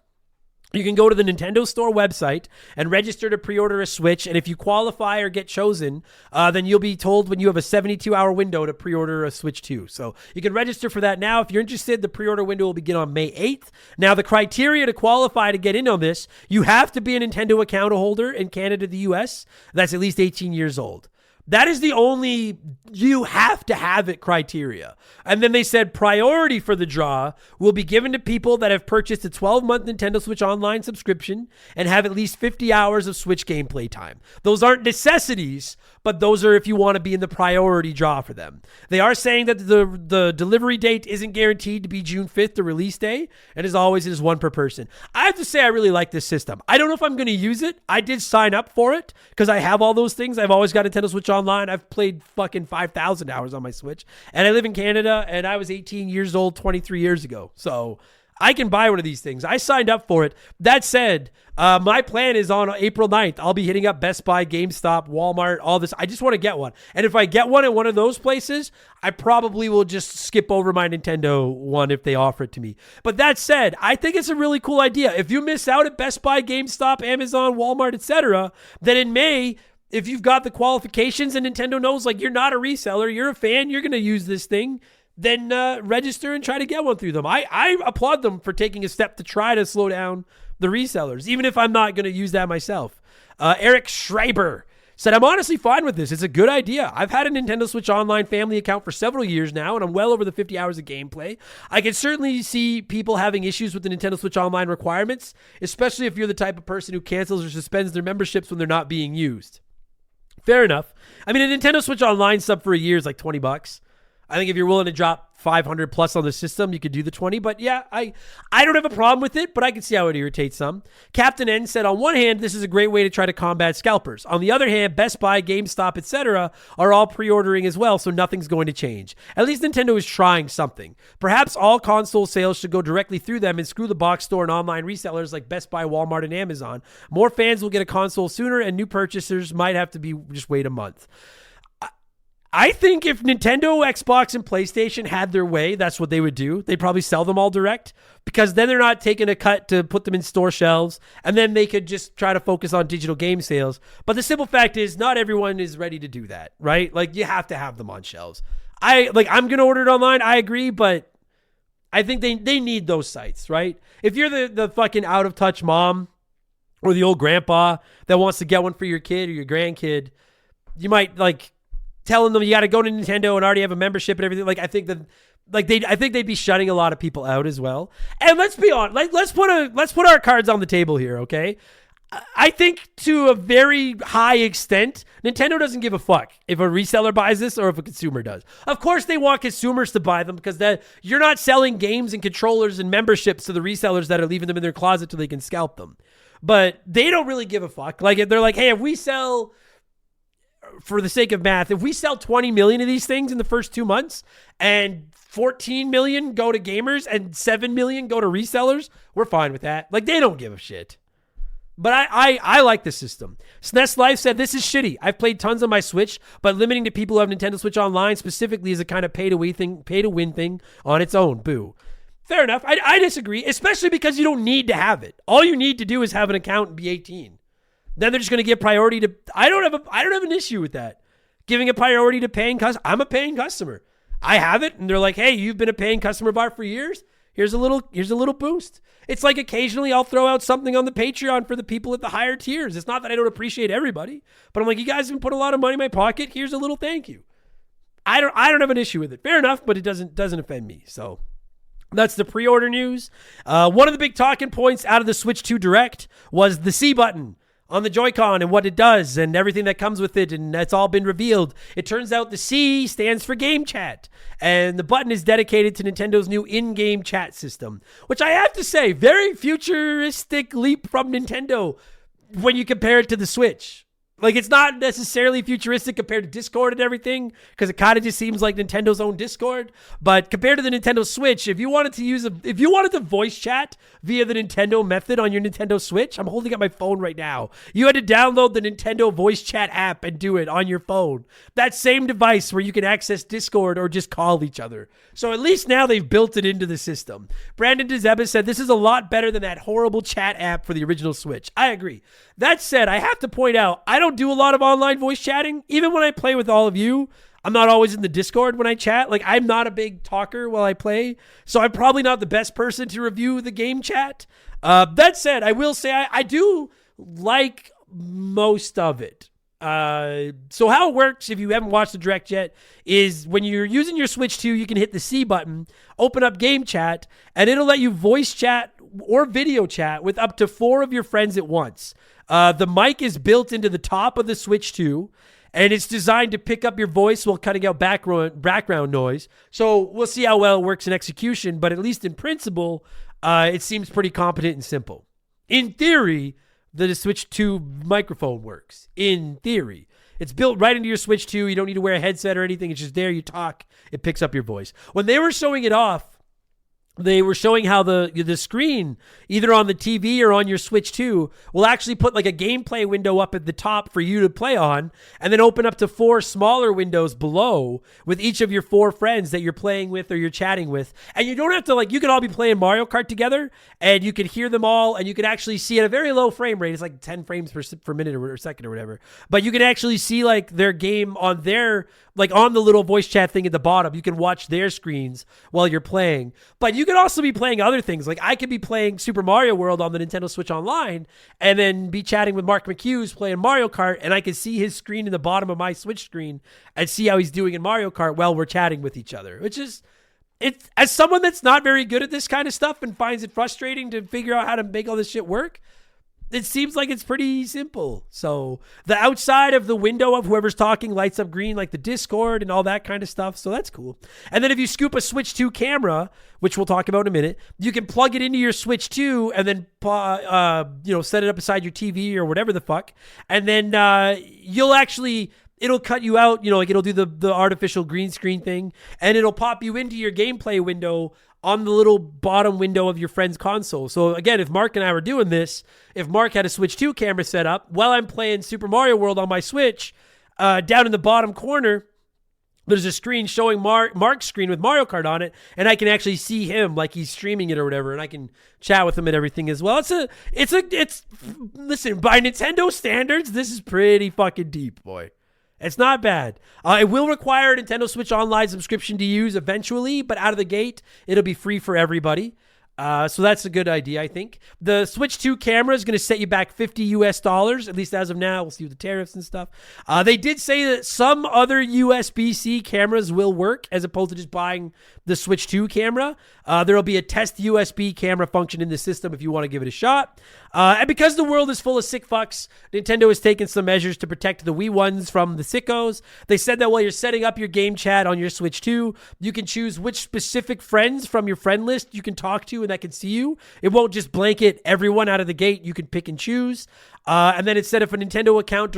You can go to the Nintendo Store website and register to pre-order a Switch, and if you qualify or get chosen, then you'll be told when you have a 72-hour window to pre-order a Switch 2. So you can register for that now. If you're interested, the pre-order window will begin on May 8th. Now, the criteria to qualify to get in on this, you have to be a Nintendo account holder in Canada, the US, that's at least 18 years old. That is the only you have to have it criteria. And then they said priority for the draw will be given to people that have purchased a 12-month Nintendo Switch Online subscription and have at least 50 hours of Switch gameplay time. Those aren't necessities, but those are if you want to be in the priority draw for them. They are saying that the delivery date isn't guaranteed to be June 5th, the release day, and as always, it is one per person. I have to say I really like this system. I don't know if I'm going to use it. I did sign up for it because I have all those things. I've always got Nintendo Switch Online. I've played fucking 5,000 hours on my Switch, and I live in Canada, and I was 18 years old 23 years ago. So I can buy one of these things. I signed up for it. That said, my plan is on April 9th. I'll be hitting up Best Buy, GameStop, Walmart, all this. I just want to get one. And if I get one at one of those places, I probably will just skip over my Nintendo one if they offer it to me. But that said, I think it's a really cool idea. If you miss out at Best Buy, GameStop, Amazon, Walmart, etc., then in May, if you've got the qualifications and Nintendo knows like you're not a reseller, you're a fan, you're going to use this thing, then register and try to get one through them. I applaud them for taking a step to try to slow down the resellers, even if I'm not going to use that myself. Eric Schreiber said, I'm honestly fine with this. It's a good idea. I've had a Nintendo Switch Online family account for several years now, and I'm well over the 50 hours of gameplay. I can certainly see people having issues with the Nintendo Switch Online requirements, especially if you're the type of person who cancels or suspends their memberships when they're not being used. Fair enough. I mean, a Nintendo Switch Online sub for a year is like $20. I think if you're willing to drop 500 plus on the system, you could do the 20. But yeah, I don't have a problem with it, but I can see how it irritates some. Captain N said, on one hand, this is a great way to try to combat scalpers. On the other hand, Best Buy, GameStop, etc. are all pre-ordering as well, so nothing's going to change. At least Nintendo is trying something. Perhaps all console sales should go directly through them and screw the box store and online resellers like Best Buy, Walmart, and Amazon. More fans will get a console sooner, and new purchasers might have to be just wait a month. I think if Nintendo, Xbox, and PlayStation had their way, that's what they would do. They'd probably sell them all direct because then they're not taking a cut to put them in store shelves, and then they could just try to focus on digital game sales. But the simple fact is not everyone is ready to do that, right? Like you have to have them on shelves. I'm going to order it online. I agree, but I think they need those sites, right? If you're the fucking out of touch mom or the old grandpa that wants to get one for your kid or your grandkid, you might telling them you got to go to Nintendo and already have a membership and everything. I think they'd be shutting a lot of people out as well. And let's be honest, let's put our cards on the table here, okay? I think to a very high extent, Nintendo doesn't give a fuck if a reseller buys this or if a consumer does. Of course, they want consumers to buy them because you're not selling games and controllers and memberships to the resellers that are leaving them in their closet so they can scalp them. But they don't really give a fuck. They're like, hey, if we sell, for the sake of math, if we sell 20 million of these things in the first 2 months and 14 million go to gamers and 7 million go to resellers, we're fine with that. They don't give a shit. But I like the system. SNES Life said, this is shitty. I've played tons on my Switch, but limiting to people who have Nintendo Switch Online specifically is a kind of pay to win thing on its own. Boo. Fair enough. I disagree, especially because you don't need to have it. All you need to do is have an account and be 18. Then they're just going to give priority to. I don't have an issue with that. Giving a priority to paying customers. I'm a paying customer. I have it, and they're like, "Hey, you've been a paying customer bar for years. Here's a little boost." It's like occasionally I'll throw out something on the Patreon for the people at the higher tiers. It's not that I don't appreciate everybody, but I'm like, you guys have put a lot of money in my pocket. Here's a little thank you. I don't have an issue with it. Fair enough, but it doesn't offend me. So that's the pre-order news. One of the big talking points out of the Switch 2 Direct was the C button on the Joy-Con and what it does and everything that comes with it, and that's all been revealed. It turns out the C stands for Game Chat, and the button is dedicated to Nintendo's new in-game chat system, which I have to say, very futuristic leap from Nintendo when you compare it to the Switch. Like, it's not necessarily futuristic compared to Discord and everything, because it kind of just seems like Nintendo's own Discord. But compared to the Nintendo Switch, if you wanted to voice chat via the Nintendo method on your Nintendo Switch, I'm holding up my phone right now. You had to download the Nintendo voice chat app and do it on your phone. That same device where you can access Discord or just call each other. So at least now they've built it into the system. Brandon DeZeba said this is a lot better than that horrible chat app for the original Switch. I agree. That said, I have to point out, I don't do a lot of online voice chatting. Even when I play with all of you, I'm not always in the Discord when I chat. Like, I'm not a big talker while I play, so I'm probably not the best person to review the game chat. That said, I will say I do like most of it. So how it works, if you haven't watched the Direct yet, is when you're using your Switch 2, you can hit the C button, open up game chat, and it'll let you voice chat or video chat with up to 4 of your friends at once. The mic is built into the top of the Switch 2, and it's designed to pick up your voice while cutting out background noise. So we'll see how well it works in execution, but at least in principle, it seems pretty competent and simple. In theory, the Switch 2 microphone works. In theory. It's built right into your Switch 2. You don't need to wear a headset or anything. It's just there. You talk. It picks up your voice. When they were showing it off, they were showing how the screen, either on the TV or on your Switch 2, will actually put like a gameplay window up at the top for you to play on, and then open up to 4 smaller windows below with each of your 4 friends that you're playing with or you're chatting with. And you don't have to, like, you could all be playing Mario Kart together, and you could hear them all, and you could actually see at a very low frame rate. It's like 10 frames per minute or second or whatever. But you can actually see like their game on their, like on the little voice chat thing at the bottom. You can watch their screens while you're playing. But you could also be playing other things. Like, I could be playing Super Mario World on the Nintendo Switch Online and then be chatting with Mark McHughes playing Mario Kart, and I can see his screen in the bottom of my Switch screen and see how he's doing in Mario Kart while we're chatting with each other, which is, it's, as someone that's not very good at this kind of stuff and finds it frustrating to figure out how to make all this shit work, it seems like it's pretty simple. So the outside of the window of whoever's talking lights up green, like the Discord and all that kind of stuff. So that's cool. And then if you scoop a Switch 2 camera, which we'll talk about in a minute, you can plug it into your Switch 2 and then, set it up beside your TV or whatever the fuck. And then it'll cut you out, like it'll do the artificial green screen thing, and it'll pop you into your gameplay window on the little bottom window of your friend's console. So again, if Mark and I were doing this, if Mark had a Switch 2 camera set up while I'm playing Super Mario World on my Switch, down in the bottom corner, there's a screen showing Mark's screen with Mario Kart on it, and I can actually see him like he's streaming it or whatever, and I can chat with him and everything as well. Listen, by Nintendo standards, this is pretty fucking deep, boy. It's not bad. It will require a Nintendo Switch Online subscription to use eventually, but out of the gate, it'll be free for everybody. So that's a good idea, I think. The Switch 2 camera is going to set you back $50, at least as of now. We'll see with the tariffs and stuff. They did say that some other USB-C cameras will work as opposed to just buying the Switch 2 camera. There will be a test USB camera function in the system if you want to give it a shot. And because the world is full of sick fucks, Nintendo has taken some measures to protect the Wii ones from the sickos. They said that while you're setting up your game chat on your Switch 2, you can choose which specific friends from your friend list you can talk to and that can see you. It won't just blanket everyone out of the gate. You can pick and choose. And then it said if a Nintendo account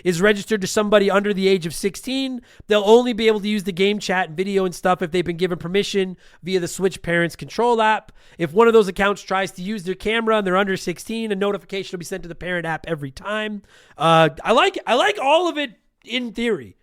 is registered to somebody under the age of 16, they'll only be able to use the game chat and video and stuff if they've been given permission via the Switch Parents Control app. If one of those accounts tries to use their camera and they're under 16, a notification will be sent to the parent app every time. I like all of it in theory.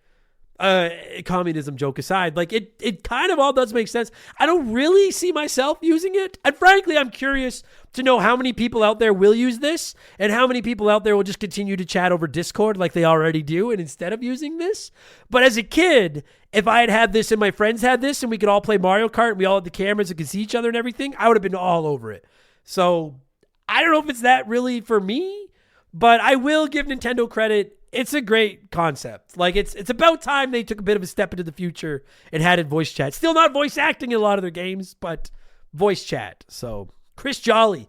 Communism joke aside, like it kind of all does make sense. I don't really see myself using it, and frankly I'm curious to know how many people out there will use this and how many people out there will just continue to chat over Discord like they already do and instead of using this. But as a kid, if I had this and my friends had this and we could all play Mario Kart and we all had the cameras and could see each other and everything, I would have been all over it. So I don't know if it's that really for me, but I will give Nintendo credit. It's a great concept. Like it's about time they took a bit of a step into the future and had it voice chat. Still not voice acting in a lot of their games, but voice chat. So Chris Jolly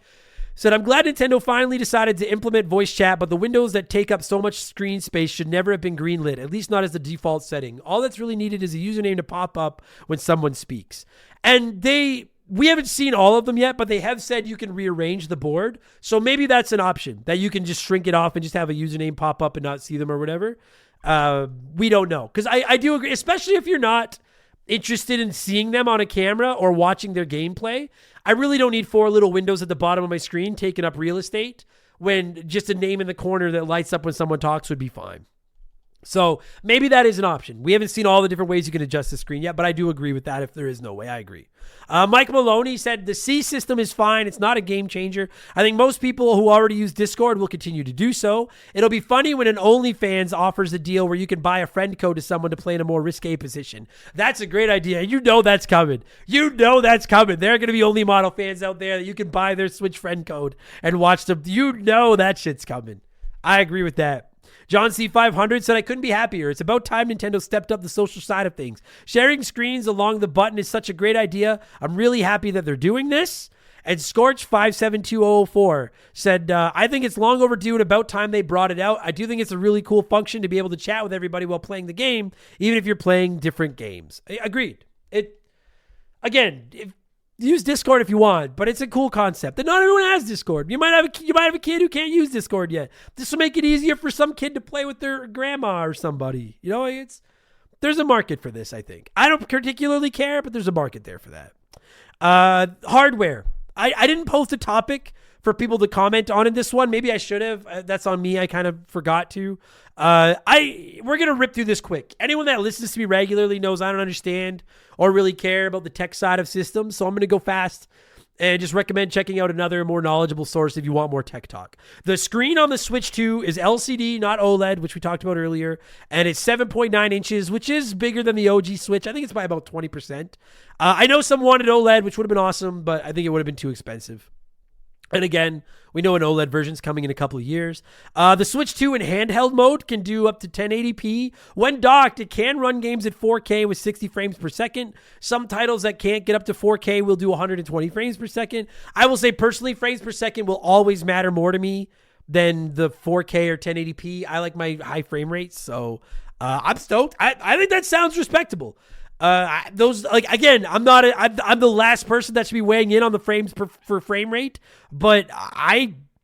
said, I'm glad Nintendo finally decided to implement voice chat, but the windows that take up so much screen space should never have been greenlit, at least not as the default setting. All that's really needed is a username to pop up when someone speaks. And they we haven't seen all of them yet, but they have said you can rearrange the board. So maybe that's an option, that you can just shrink it off and just have a username pop up and not see them or whatever. We don't know. Because I do agree, especially if you're not interested in seeing them on a camera or watching their gameplay. I really don't need 4 little windows at the bottom of my screen taking up real estate, when just a name in the corner that lights up when someone talks would be fine. So maybe that is an option. We haven't seen all the different ways you can adjust the screen yet, but I do agree with that if there is no way. I agree. Mike Maloney said the C system is fine. It's not a game changer. I think most people who already use Discord will continue to do so. It'll be funny when an OnlyFans offers a deal where you can buy a friend code to someone to play in a more risque position. That's a great idea. You know that's coming. You know that's coming. There are going to be Only Model fans out there that you can buy their Switch friend code and watch them. You know that shit's coming. I agree with that. John C500 said, I couldn't be happier. It's about time Nintendo stepped up the social side of things. Sharing screens along the button is such a great idea. I'm really happy that they're doing this. And Scorch572004 said, I think it's long overdue and about time they brought it out. I do think it's a really cool function to be able to chat with everybody while playing the game, even if you're playing different games. Agreed. Use Discord if you want, but it's a cool concept. And not everyone has Discord. You might have a kid who can't use Discord yet. This will make it easier for some kid to play with their grandma or somebody. You know, there's a market for this, I think. I don't particularly care, but there's a market there for that. Hardware. I didn't post a topic for people to comment on in this one. Maybe I should have. That's on me. I kind of forgot to. We're going to rip through this quick. Anyone that listens to me regularly knows I don't understand or really care about the tech side of systems. So I'm going to go fast and just recommend checking out another more knowledgeable source if you want more tech talk. The screen on the Switch 2 is LCD, not OLED, which we talked about earlier. And it's 7.9 inches, which is bigger than the OG Switch. I think it's by about 20%. I know some wanted OLED, which would have been awesome, but I think it would have been too expensive. And again, we know an OLED version is coming in a couple of years. The Switch 2 in handheld mode can do up to 1080p. When docked, it can run games at 4K with 60 frames per second. Some titles that can't get up to 4K will do 120 frames per second. I will say personally, frames per second will always matter more to me than the 4K or 1080p. I like my high frame rates, so I'm stoked. I think that sounds respectable. I'm the last person that should be weighing in on the frames for frame rate, but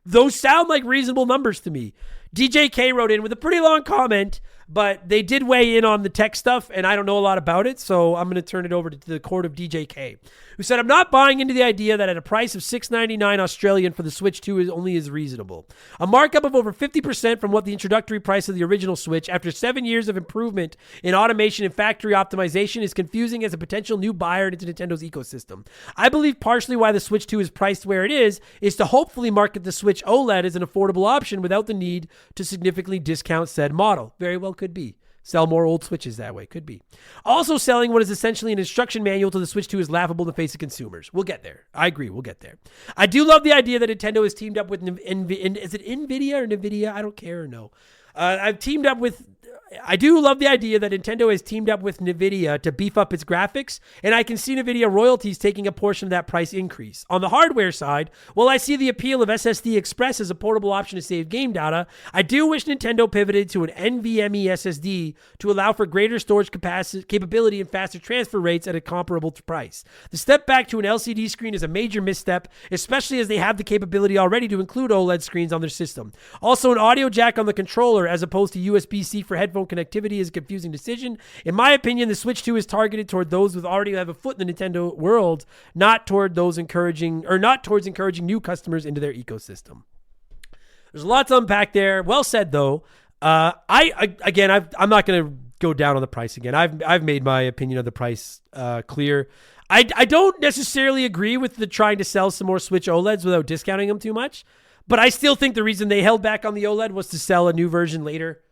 those sound like reasonable numbers to me. DJK wrote in with a pretty long comment, but they did weigh in on the tech stuff, and I don't know a lot about it, so I'm going to turn it over to the court of DJK, who said, I'm not buying into the idea that at a price of $6.99 Australian for the Switch 2 is reasonable. A markup of over 50% from what the introductory price of the original Switch after 7 years of improvement in automation and factory optimization is confusing as a potential new buyer into Nintendo's ecosystem. I believe partially why the Switch 2 is priced where it is to hopefully market the Switch OLED as an affordable option without the need to significantly discount said model. Very well could be. Sell more old Switches that way. Could be. Also, selling what is essentially an instruction manual to the Switch 2 is laughable in the face of consumers. We'll get there. I agree. We'll get there. I do love the idea that Nintendo has teamed up with is it NVIDIA or NVIDIA? I don't care or no. I do love the idea that Nintendo has teamed up with NVIDIA to beef up its graphics, and I can see NVIDIA royalties taking a portion of that price increase. On the hardware side, while I see the appeal of SSD Express as a portable option to save game data, I do wish Nintendo pivoted to an NVMe SSD to allow for greater storage capability and faster transfer rates at a comparable price. The step back to an LCD screen is a major misstep, especially as they have the capability already to include OLED screens on their system. Also, an audio jack on the controller as opposed to USB-C for headphone connectivity is a confusing decision. In my opinion, the Switch 2 is targeted toward those who already have a foot in the Nintendo world, not towards encouraging new customers into their ecosystem. There's a lot to unpack there. Well said, though. I'm not going to go down on the price again. I've made my opinion of the price clear. I don't necessarily agree with the trying to sell some more Switch OLEDs without discounting them too much, but I still think the reason they held back on the OLED was to sell a new version later.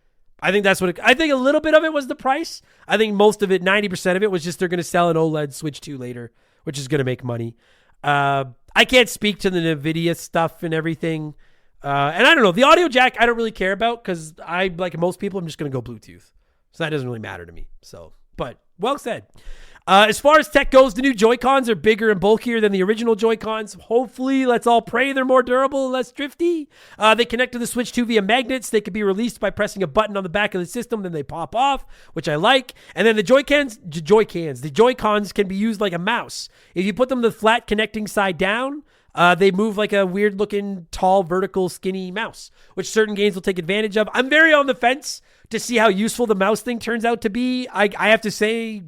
I think I think a little bit of it was the price. I think most of it, 90% of it, was just they're going to sell an OLED Switch 2 later, which is going to make money. I can't speak to the NVIDIA stuff and everything. And I don't know. The audio jack, I don't really care about because like most people, I'm just going to go Bluetooth. So that doesn't really matter to me. So but well said. As far as tech goes, the new Joy-Cons are bigger and bulkier than the original Joy-Cons. Hopefully, let's all pray they're more durable and less drifty. They connect to the Switch 2 via magnets. They can be released by pressing a button on the back of the system, then they pop off, which I like. And then the Joy-Cons can be used like a mouse. If you put them the flat connecting side down, they move like a weird-looking, tall, vertical, skinny mouse, which certain games will take advantage of. I'm very on the fence to see how useful the mouse thing turns out to be. I have to say,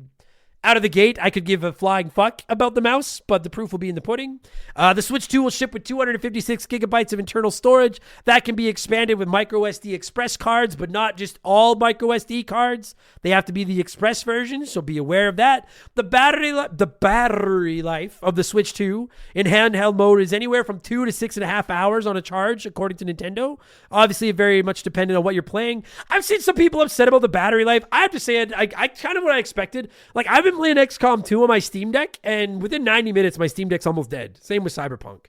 out of the gate, I could give a flying fuck about the mouse, but the proof will be in the pudding. The Switch 2 will ship with 256 gigabytes of internal storage. That can be expanded with microSD Express cards, but not just all microSD cards. They have to be the Express version, so be aware of that. The battery life of the Switch 2 in handheld mode is anywhere from 2 to 6.5 hours on a charge, according to Nintendo. Obviously, very much dependent on what you're playing. I've seen some people upset about the battery life. I have to say, I kind of what I expected. Like, I've been playing XCOM 2 on my Steam Deck, and within 90 minutes, my Steam Deck's almost dead. Same with Cyberpunk.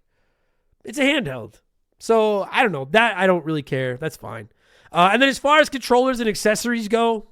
It's a handheld. So, I don't know. That, I don't really care. That's fine. And then as far as controllers and accessories go,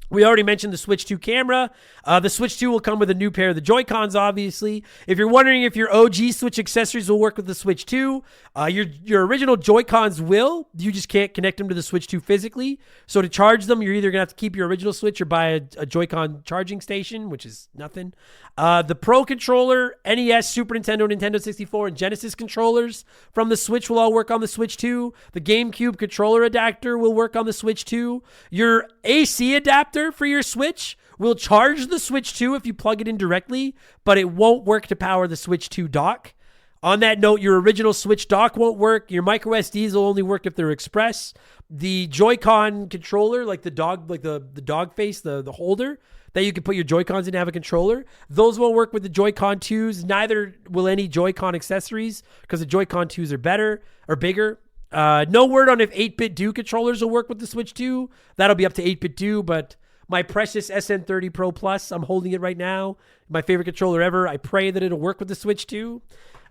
we already mentioned the Switch 2 camera. The Switch 2 will come with a new pair of the Joy-Cons, obviously. If you're wondering if your OG Switch accessories will work with the Switch 2, your original Joy-Cons will. You just can't connect them to the Switch 2 physically. So to charge them, you're either going to have to keep your original Switch or buy a Joy-Con charging station, which is nothing. The Pro Controller, NES, Super Nintendo, Nintendo 64, and Genesis controllers from the Switch will all work on the Switch 2. The GameCube controller adapter will work on the Switch 2. Your AC adapter for your Switch will charge the Switch 2 if you plug it in directly, but it won't work to power the Switch 2 dock. On that note, your original Switch dock won't work. Your micro SDs will only work if they're express. The Joy-Con controller, like the dog face, the holder that you can put your Joy-Cons in to have a controller, those won't work with the Joy-Con 2s. Neither will any Joy-Con accessories because the Joy-Con 2s are better or bigger. No word on if 8BitDo controllers will work with the Switch 2. That'll be up to 8BitDo, but my precious SN30 Pro Plus, I'm holding it right now. My favorite controller ever. I pray that it'll work with the Switch 2.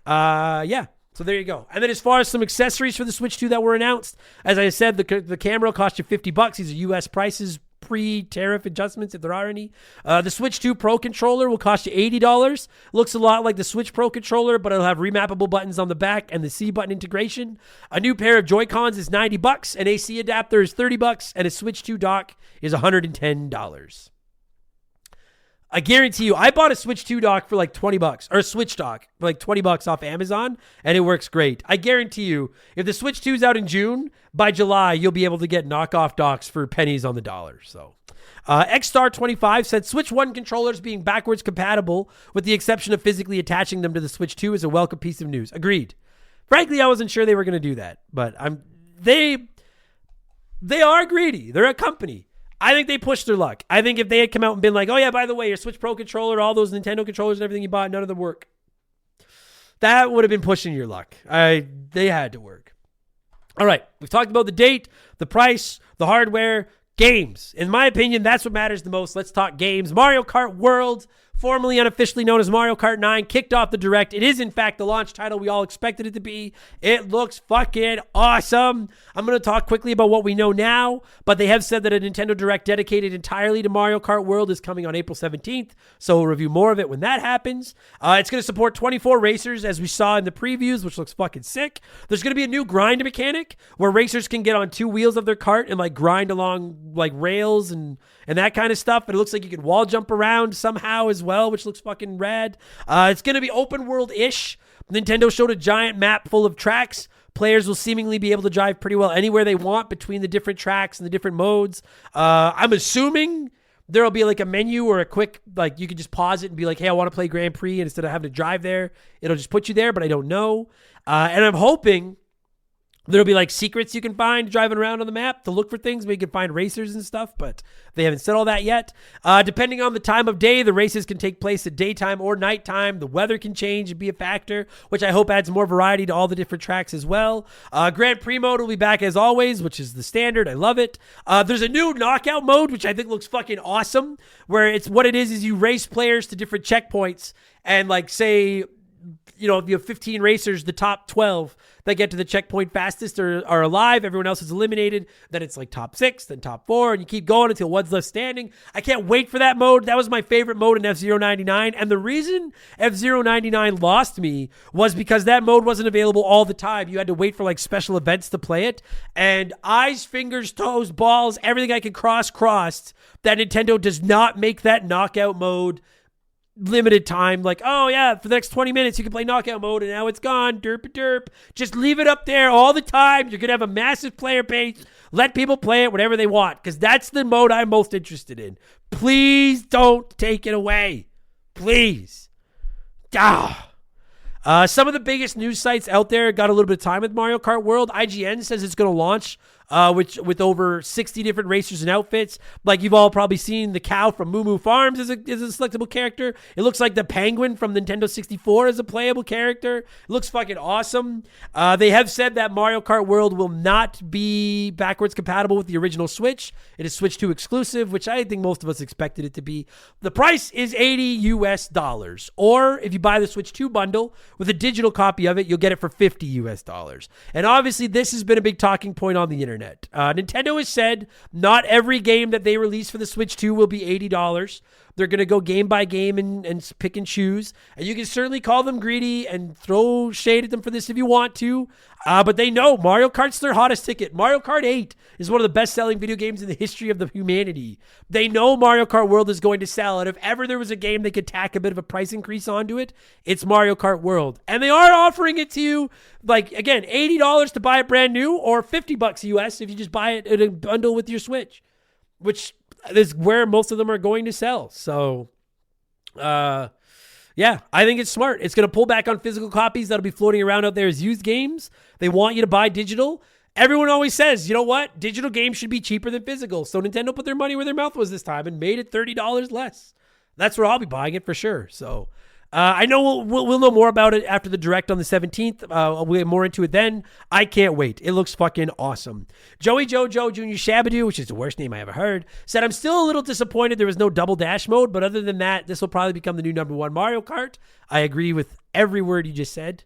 Yeah, so there you go. And then as far as some accessories for the Switch 2 that were announced, as I said, the camera will cost you $50. These are US prices, pre-tariff adjustments if there are any. The Switch 2 Pro controller will cost you $80. Looks a lot like the Switch Pro controller, but it'll have remappable buttons on the back and the C button integration. A new pair of Joy-Cons is $90. An AC adapter is $30, and a Switch 2 dock is $110. I guarantee you, I bought a Switch 2 dock for like $20, or a Switch dock for like $20 off Amazon, and it works great. I guarantee you, if the Switch 2's out in June, by July, you'll be able to get knockoff docks for pennies on the dollar. So, XStar25 said Switch 1 controllers being backwards compatible, with the exception of physically attaching them to the Switch 2, is a welcome piece of news. Agreed. Frankly, I wasn't sure they were going to do that, but they are greedy. They're a company. I think they pushed their luck. I think if they had come out and been like, oh yeah, by the way, your Switch Pro controller, all those Nintendo controllers and everything you bought, none of them work. That would have been pushing your luck. They had to work. All right, we've talked about the date, the price, the hardware, games. In my opinion, that's what matters the most. Let's talk games. Mario Kart World, formerly unofficially known as Mario Kart 9, kicked off the Direct. It is, in fact, the launch title we all expected it to be. It looks fucking awesome. I'm going to talk quickly about what we know now, but they have said that a Nintendo Direct dedicated entirely to Mario Kart World is coming on April 17th, so we'll review more of it when that happens. It's going to support 24 racers, as we saw in the previews, which looks fucking sick. There's going to be a new grind mechanic where racers can get on two wheels of their cart and like grind along like rails and that kind of stuff. And it looks like you can wall jump around somehow as well, which looks fucking rad. It's going to be open world-ish. Nintendo showed a giant map full of tracks. Players will seemingly be able to drive pretty well anywhere they want between the different tracks and the different modes. I'm assuming there'll be like a menu or a quick, like you can just pause it and be like, hey, I want to play Grand Prix. And instead of having to drive there, it'll just put you there, but I don't know. And I'm hoping there'll be like secrets you can find driving around on the map to look for things where you can find racers and stuff, but they haven't said all that yet. Depending on the time of day, the races can take place at daytime or nighttime. The weather can change and be a factor, which I hope adds more variety to all the different tracks as well. Grand Prix mode will be back as always, which is the standard. I love it. There's a new knockout mode, which I think looks fucking awesome, where it's what it is you race players to different checkpoints and like say if you have 15 racers, the top 12 that get to the checkpoint fastest are alive. Everyone else is eliminated. Then it's like top 6, then top 4, and you keep going until one's left standing. I can't wait for that mode. That was my favorite mode in F-Zero 99. And the reason F-Zero 99 lost me was because that mode wasn't available all the time. You had to wait for like special events to play it. And eyes, fingers, toes, balls, everything I could crossed, that Nintendo does not make that knockout mode limited time, like, oh yeah, for the next 20 minutes you can play knockout mode and now it's gone, derp. Just leave it up there all the time. You're gonna have a massive player base. Let people play it whatever they want, because that's the mode I'm most interested in. Please don't take it away, please. Some of the biggest news sites out there got a little bit of time with Mario Kart World. IGN says it's going to launch with over 60 different racers and outfits. Like you've all probably seen the cow from Moo Moo Farms is a selectable character. It looks like the penguin from Nintendo 64 is a playable character. It looks fucking awesome. They have said that Mario Kart World will not be backwards compatible with the original Switch. It is Switch 2 exclusive, which I think most of us expected it to be. The price is $80 US, or if you buy the Switch 2 bundle with a digital copy of it, you'll get it for $50 US. And obviously, this has been a big talking point on the internet. Nintendo has said not every game that they release for the Switch 2 will be $80. They're going to go game by game and pick and choose. And you can certainly call them greedy and throw shade at them for this if you want to. But they know Mario Kart's their hottest ticket. Mario Kart 8 is one of the best-selling video games in the history of the humanity. They know Mario Kart World is going to sell. And if ever there was a game they could tack a bit of a price increase onto it, it's Mario Kart World. And they are offering it to you, like, again, $80 to buy it brand new, or $50 US if you just buy it in a bundle with your Switch, which is where most of them are going to sell. So, yeah, I think it's smart. It's going to pull back on physical copies that'll be floating around out there as used games. They want you to buy digital. Everyone always says, you know what? Digital games should be cheaper than physical. So Nintendo put their money where their mouth was this time and made it $30 less. That's where I'll be buying it for sure. So I know we'll know more about it after the Direct on the 17th. We'll get more into it then. I can't wait. It looks fucking awesome. Joey Jojo Jr. Shabadoo, which is the worst name I ever heard, said, I'm still a little disappointed there was no double dash mode, but other than that, this will probably become the new #1 Mario Kart. I agree with every word you just said.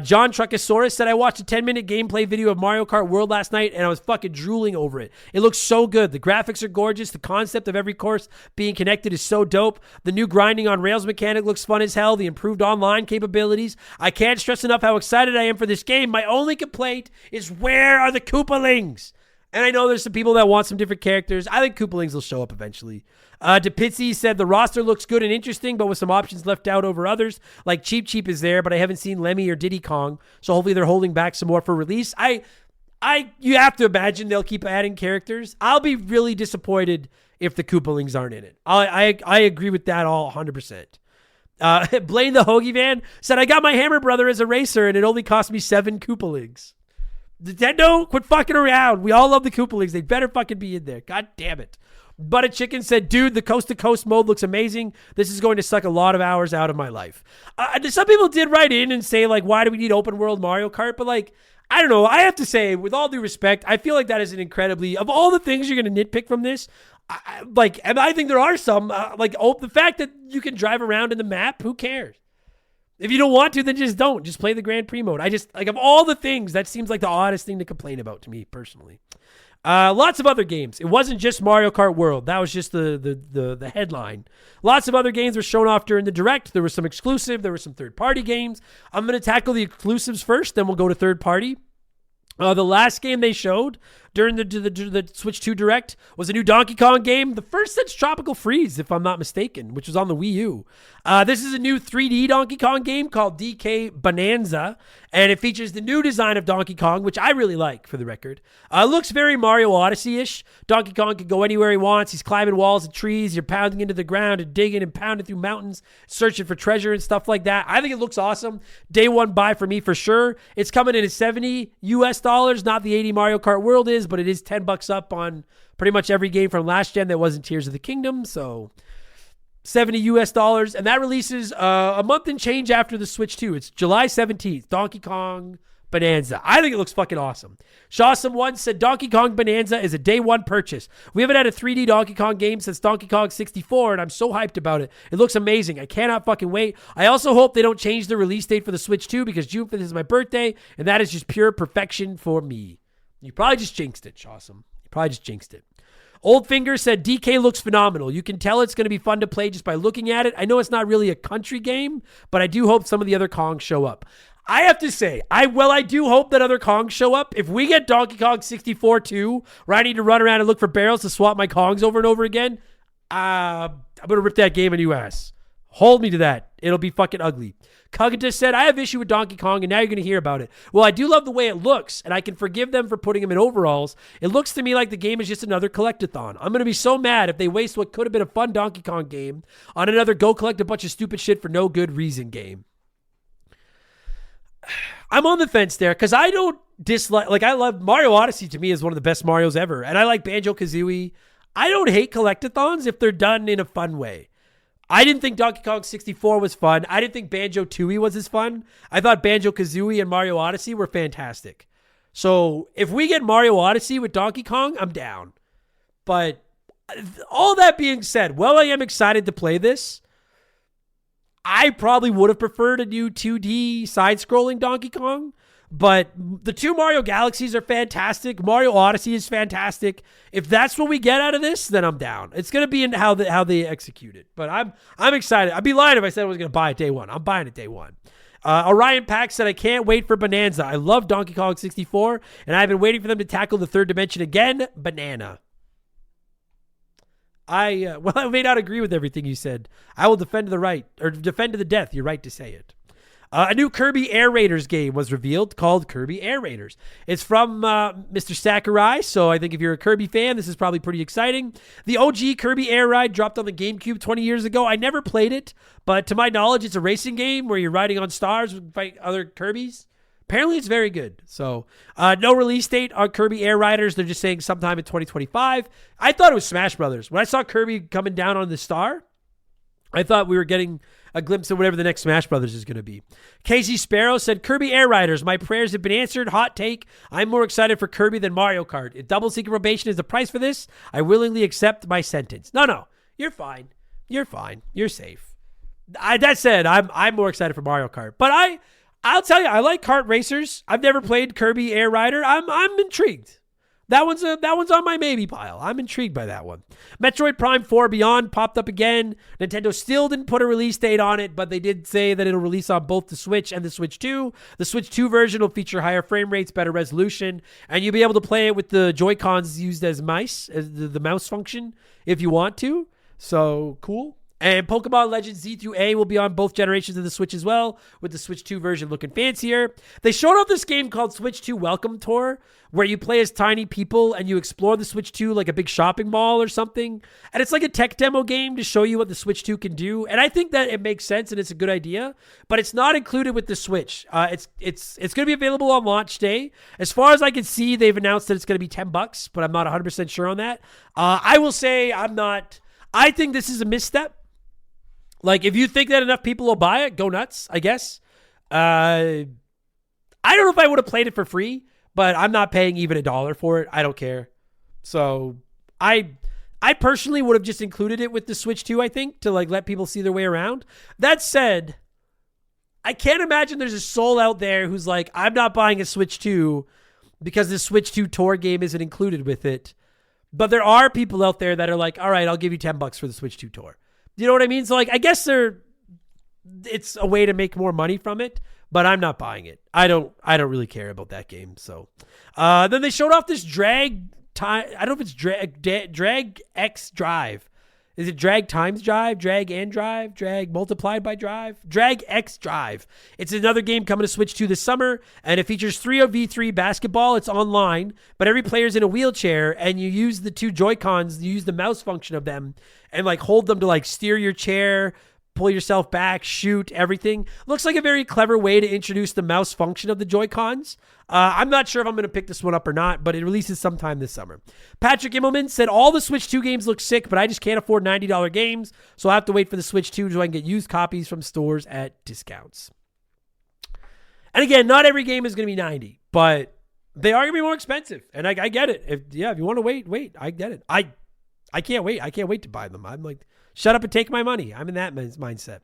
John Truckosaurus said, I watched a 10-minute gameplay video of Mario Kart World last night and I was fucking drooling over it. It looks so good. The graphics are gorgeous. The concept of every course being connected is so dope. The new grinding on rails mechanic looks fun as hell. The improved online capabilities. I can't stress enough how excited I am for this game. My only complaint is, where are the Koopalings? And I know there's some people that want some different characters. I think Koopalings will show up eventually. DePizzi said the roster looks good and interesting, but with some options left out over others. Like Cheep Cheep is there, but I haven't seen Lemmy or Diddy Kong, so hopefully they're holding back some more for release. You have to imagine they'll keep adding characters. I'll be really disappointed if the Koopalings aren't in it. I agree with that all 100%. Blaine the Hoagie Van said, I got my Hammer Brother as a racer and it only cost me 7 Koopalings. Nintendo, quit fucking around. We all love the Koopalings. They better fucking be in there. God damn it. Butted Chicken said, dude, the coast-to-coast mode looks amazing. This is going to suck a lot of hours out of my life. Some people did write in and say, like, why do we need open world Mario Kart? But, like, I don't know. I have to say, with all due respect, I feel like that is an incredibly, of all the things you're going to nitpick from this, and I think there are some, the fact that you can drive around in the map, who cares? If you don't want to, then just don't. Just play the Grand Prix mode. Of all the things, that seems like the oddest thing to complain about to me, personally. Lots of other games. It wasn't just Mario Kart World. That was just the headline. Lots of other games were shown off during the Direct. There was some exclusive. There were some third-party games. I'm going to tackle the exclusives first, then we'll go to third-party. The last game they showed during the Switch 2 Direct was a new Donkey Kong game, the first since Tropical Freeze, if I'm not mistaken, which was on the Wii U. This is a new 3D Donkey Kong game called DK Bonanza, and it features the new design of Donkey Kong, which I really like, for the record. It looks very Mario Odyssey-ish. Donkey Kong can go anywhere he wants. He's climbing walls and trees. You're pounding into the ground and digging and pounding through mountains, searching for treasure and stuff like that. I think it looks awesome. Day one buy for me for sure. It's coming in at $70 US, not the 80 Mario Kart World is, but it is $10 up on pretty much every game from last gen that wasn't Tears of the Kingdom. So $70 US, and that releases a month and change after the Switch 2. It's July 17th. Donkey Kong Bonanza. I think it looks fucking awesome. Shawsome1 said Donkey Kong Bonanza is a day one purchase. We haven't had a 3D Donkey Kong game since Donkey Kong 64, and I'm so hyped about it. It looks amazing. I cannot fucking wait. I also hope they don't change the release date for the Switch 2 because June 5th is my birthday, and that is just pure perfection for me. You probably just jinxed it, Shawsome. You probably just jinxed it. Old Finger said DK looks phenomenal. You can tell it's going to be fun to play just by looking at it. I know it's not really a country game, but I do hope some of the other Kongs show up. I have to say, I do hope that other Kongs show up. If we get Donkey Kong 64 too, where I need to run around and look for barrels to swap my Kongs over and over again, I'm going to rip that game a new ass. Hold me to that. It'll be fucking ugly. Kagita said, I have issue with Donkey Kong, and now you're going to hear about it. Well, I do love the way it looks, and I can forgive them for putting him in overalls. It looks to me like the game is just another collectathon. I'm going to be so mad if they waste what could have been a fun Donkey Kong game on another go collect a bunch of stupid shit for no good reason game. I'm on the fence there because I don't dislike, like I love Mario Odyssey to me is one of the best Marios ever. And I like Banjo-Kazooie. I don't hate collectathons if they're done in a fun way. I didn't think Donkey Kong 64 was fun. I didn't think Banjo-Tooie was as fun. I thought Banjo-Kazooie and Mario Odyssey were fantastic. So if we get Mario Odyssey with Donkey Kong, I'm down. But all that being said, while I am excited to play this, I probably would have preferred a new 2D side-scrolling Donkey Kong, but the two Mario Galaxies are fantastic. Mario Odyssey is fantastic. If that's what we get out of this, then I'm down. It's going to be in how they execute it, but I'm excited. I'd be lying if I said I was going to buy it day one. I'm buying it day one. Orion Pack said, I can't wait for Bonanza. I love Donkey Kong 64, and I've been waiting for them to tackle the third dimension again. Banana. I may not agree with everything you said. I will defend to the death your right to say it. A new Kirby Air Raiders game was revealed called Kirby Air Raiders. It's from Mr. Sakurai, so I think if you're a Kirby fan, this is probably pretty exciting. The OG Kirby Air Ride dropped on the GameCube 20 years ago. I never played it, but to my knowledge, it's a racing game where you're riding on stars and fight other Kirbys. Apparently, it's very good. So, no release date on Kirby Air Riders. They're just saying sometime in 2025. I thought it was Smash Brothers. When I saw Kirby coming down on the star, I thought we were getting a glimpse of whatever the next Smash Brothers is going to be. Casey Sparrow said, Kirby Air Riders, my prayers have been answered. Hot take. I'm more excited for Kirby than Mario Kart. If double secret probation is the price for this, I willingly accept my sentence. No. You're fine. You're fine. You're safe. That said, I'm more excited for Mario Kart. But I'll tell you, I like kart racers. I've never played Kirby Air Rider. I'm intrigued. That one's on my maybe pile. I'm intrigued by that one. Metroid Prime 4 Beyond popped up again. Nintendo still didn't put a release date on it, but they did say that it'll release on both the Switch and the Switch 2. The Switch 2 version will feature higher frame rates, better resolution, and you'll be able to play it with the Joy-Cons used as mice, as the mouse function, if you want to. So, cool. And Pokemon Legends Z through A will be on both generations of the Switch as well, with the Switch 2 version looking fancier. They showed off this game called Switch 2 Welcome Tour, where you play as tiny people and you explore the Switch 2 like a big shopping mall or something. And it's like a tech demo game to show you what the Switch 2 can do. And I think that it makes sense and it's a good idea, but it's not included with the Switch. It's going to be available on launch day. As far as I can see, they've announced that it's going to be $10, but I'm not 100% sure on that. I will say I think this is a misstep. Like, if you think that enough people will buy it, go nuts, I guess. I don't know if I would have played it for free, but I'm not paying even $1 for it. I don't care. So I personally would have just included it with the Switch 2, I think, to like let people see their way around. That said, I can't imagine there's a soul out there who's like, I'm not buying a Switch 2 because the Switch 2 tour game isn't included with it. But there are people out there that are like, all right, I'll give you $10 for the Switch 2 tour. You know what I mean? So like, I guess it's a way to make more money from it, but I'm not buying it. I don't really care about that game. So, then they showed off this drag time. I don't know if it's drag X Drive. Is it drag times drive, drag and drive, drag multiplied by drive, drag X Drive? It's another game coming to Switch 2 this summer, and it features 3v3 basketball. It's online, but every player's in a wheelchair, and you use the two Joy-Cons, you use the mouse function of them, and like hold them to like steer your chair, pull yourself back, shoot, everything. Looks like a very clever way to introduce the mouse function of the Joy-Cons. I'm not sure if I'm going to pick this one up or not, but it releases sometime this summer. Patrick Immelman said, all the Switch 2 games look sick, but I just can't afford $90 games, so I'll have to wait for the Switch 2 so I can get used copies from stores at discounts. And again, not every game is going to be 90, but they are going to be more expensive. And I get it. If you want to wait, I get it. I can't wait. I can't wait to buy them. I'm like, shut up and take my money. I'm in that mindset.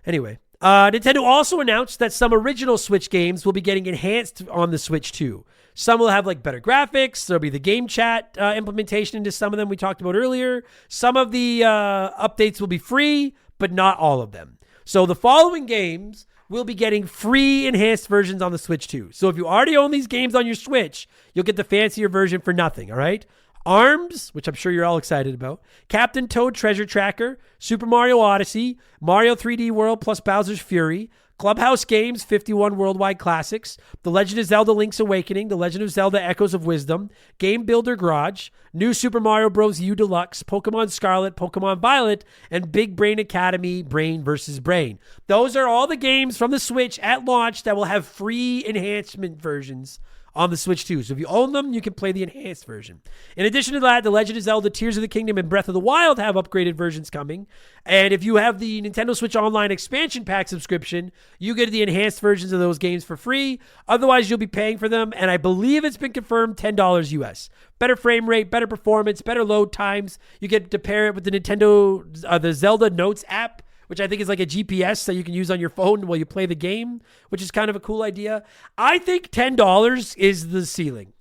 Anyway, Nintendo also announced that some original Switch games will be getting enhanced on the Switch too. Some will have like better graphics. There'll be the game chat implementation into some of them we talked about earlier. Some of the updates will be free, but not all of them. So the following games will be getting free enhanced versions on the Switch too. So if you already own these games on your Switch, you'll get the fancier version for nothing, all right? ARMS, which I'm sure you're all excited about, Captain Toad Treasure Tracker, Super Mario Odyssey, Mario 3D World plus Bowser's Fury, Clubhouse Games 51 Worldwide Classics, The Legend of Zelda Link's Awakening, The Legend of Zelda Echoes of Wisdom, Game Builder Garage, New Super Mario Bros. U Deluxe, Pokemon Scarlet, Pokemon Violet, and Big Brain Academy Brain vs. Brain. Those are all the games from the Switch at launch that will have free enhancement versions on the Switch too. So if you own them, you can play the enhanced version. In addition to that, The Legend of Zelda Tears of the Kingdom and Breath of the Wild have upgraded versions coming. And if you have the Nintendo Switch Online expansion pack subscription, you get the enhanced versions of those games for free. Otherwise, you'll be paying for them. And I believe it's been confirmed $10 US. Better frame rate, better performance, better load times. You get to pair it with the the Zelda Notes app, which I think is like a GPS that you can use on your phone while you play the game, which is kind of a cool idea. I think $10 is the ceiling.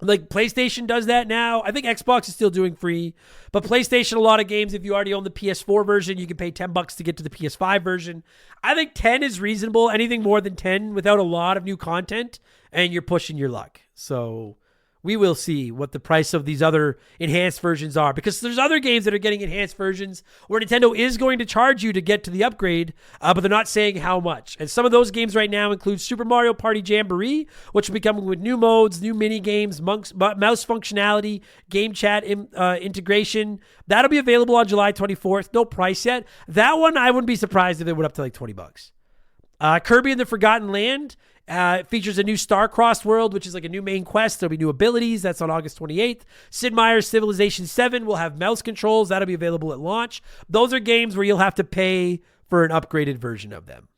Like PlayStation does that now. I think Xbox is still doing free, but PlayStation, a lot of games, if you already own the PS4 version, you can pay $10 to get to the PS5 version. I think 10 is reasonable. Anything more than 10 without a lot of new content, and you're pushing your luck. So we will see what the price of these other enhanced versions are, because there's other games that are getting enhanced versions where Nintendo is going to charge you to get to the upgrade, but they're not saying how much. And some of those games right now include Super Mario Party Jamboree, which will be coming with new modes, new mini games, mouse functionality, game chat integration. That'll be available on July 24th. No price yet. That one, I wouldn't be surprised if it went up to like $20. Kirby and the Forgotten Land. It features a new Star-Crossed world, which is like a new main quest. There'll be new abilities. That's on August 28th. Sid Meier's Civilization 7 will have mouse controls. That'll be available at launch. Those are games where you'll have to pay for an upgraded version of them.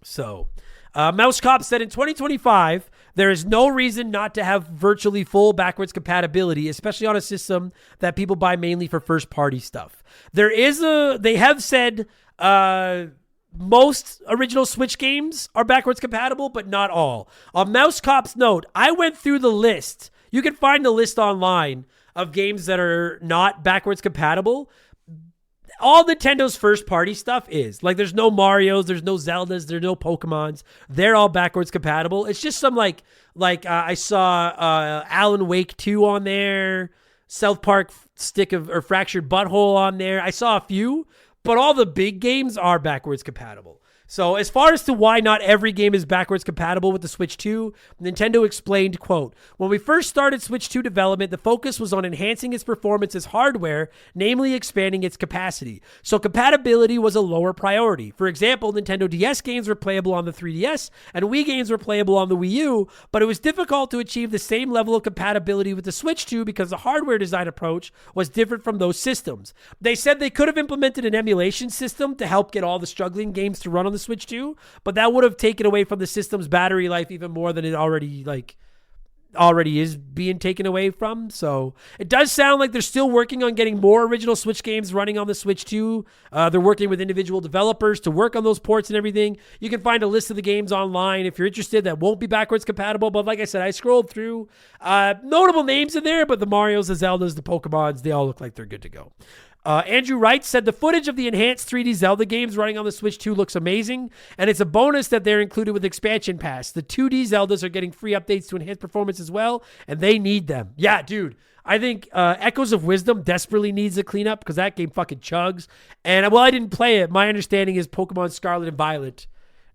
So, Mouse Cop said in 2025, there is no reason not to have virtually full backwards compatibility, especially on a system that people buy mainly for first-party stuff. They have said, most original Switch games are backwards compatible, but not all. On Mouse Cop's note, I went through the list. You can find the list online of games that are not backwards compatible. All Nintendo's first-party stuff is. Like, there's no Marios, there's no Zeldas, there's no Pokemons. They're all backwards compatible. It's just some, I saw Alan Wake 2 on there, South Park Fractured Butthole on there. I saw a few, but all the big games are backwards compatible. So as far as to why not every game is backwards compatible with the Switch 2, Nintendo explained, quote, "When we first started Switch 2 development, the focus was on enhancing its performance as hardware, namely expanding its capacity. So compatibility was a lower priority. For example, Nintendo DS games were playable on the 3DS, and Wii games were playable on the Wii U, but it was difficult to achieve the same level of compatibility with the Switch 2 because the hardware design approach was different from those systems. They said they could have implemented an emulation system to help get all the struggling games to run on the Switch 2, but that would have taken away from the system's battery life even more than it already is being taken away from. So it does sound like they're still working on getting more original Switch games running on the Switch 2. They're working with individual developers to work on those ports and everything. You can find a list of the games online if you're interested that won't be backwards compatible. But like I said, I scrolled through notable names in there, but the Marios, the Zeldas, the Pokemons, they all look like they're good to go. Andrew Wright said the footage of the enhanced 3D Zelda games running on the Switch 2 looks amazing, and it's a bonus that they're included with Expansion Pass. The 2D Zeldas are getting free updates to enhance performance as well, and they need them. Yeah, dude. I think Echoes of Wisdom desperately needs a cleanup because that game fucking chugs. And while I didn't play it, my understanding is Pokemon Scarlet and Violet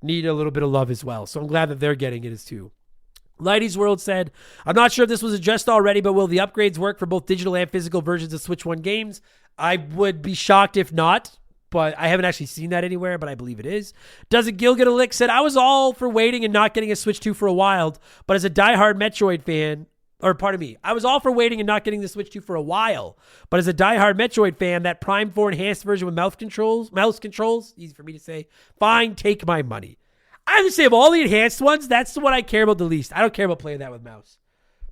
need a little bit of love as well. So I'm glad that they're getting it as too. Lighty's World said, I'm not sure if this was addressed already, but will the upgrades work for both digital and physical versions of Switch 1 games? I would be shocked if not, but I haven't actually seen that anywhere, but I believe it is. Doesn't Gil Get a Lick said, I was all for waiting and not getting a Switch 2 for a while, but as a diehard Metroid fan, I was all for waiting and not getting the Switch 2 for a while, but as a diehard Metroid fan, that Prime 4 enhanced version with mouse controls, easy for me to say, fine, take my money. I have to say, of all the enhanced ones, that's the one I care about the least. I don't care about playing that with mouse.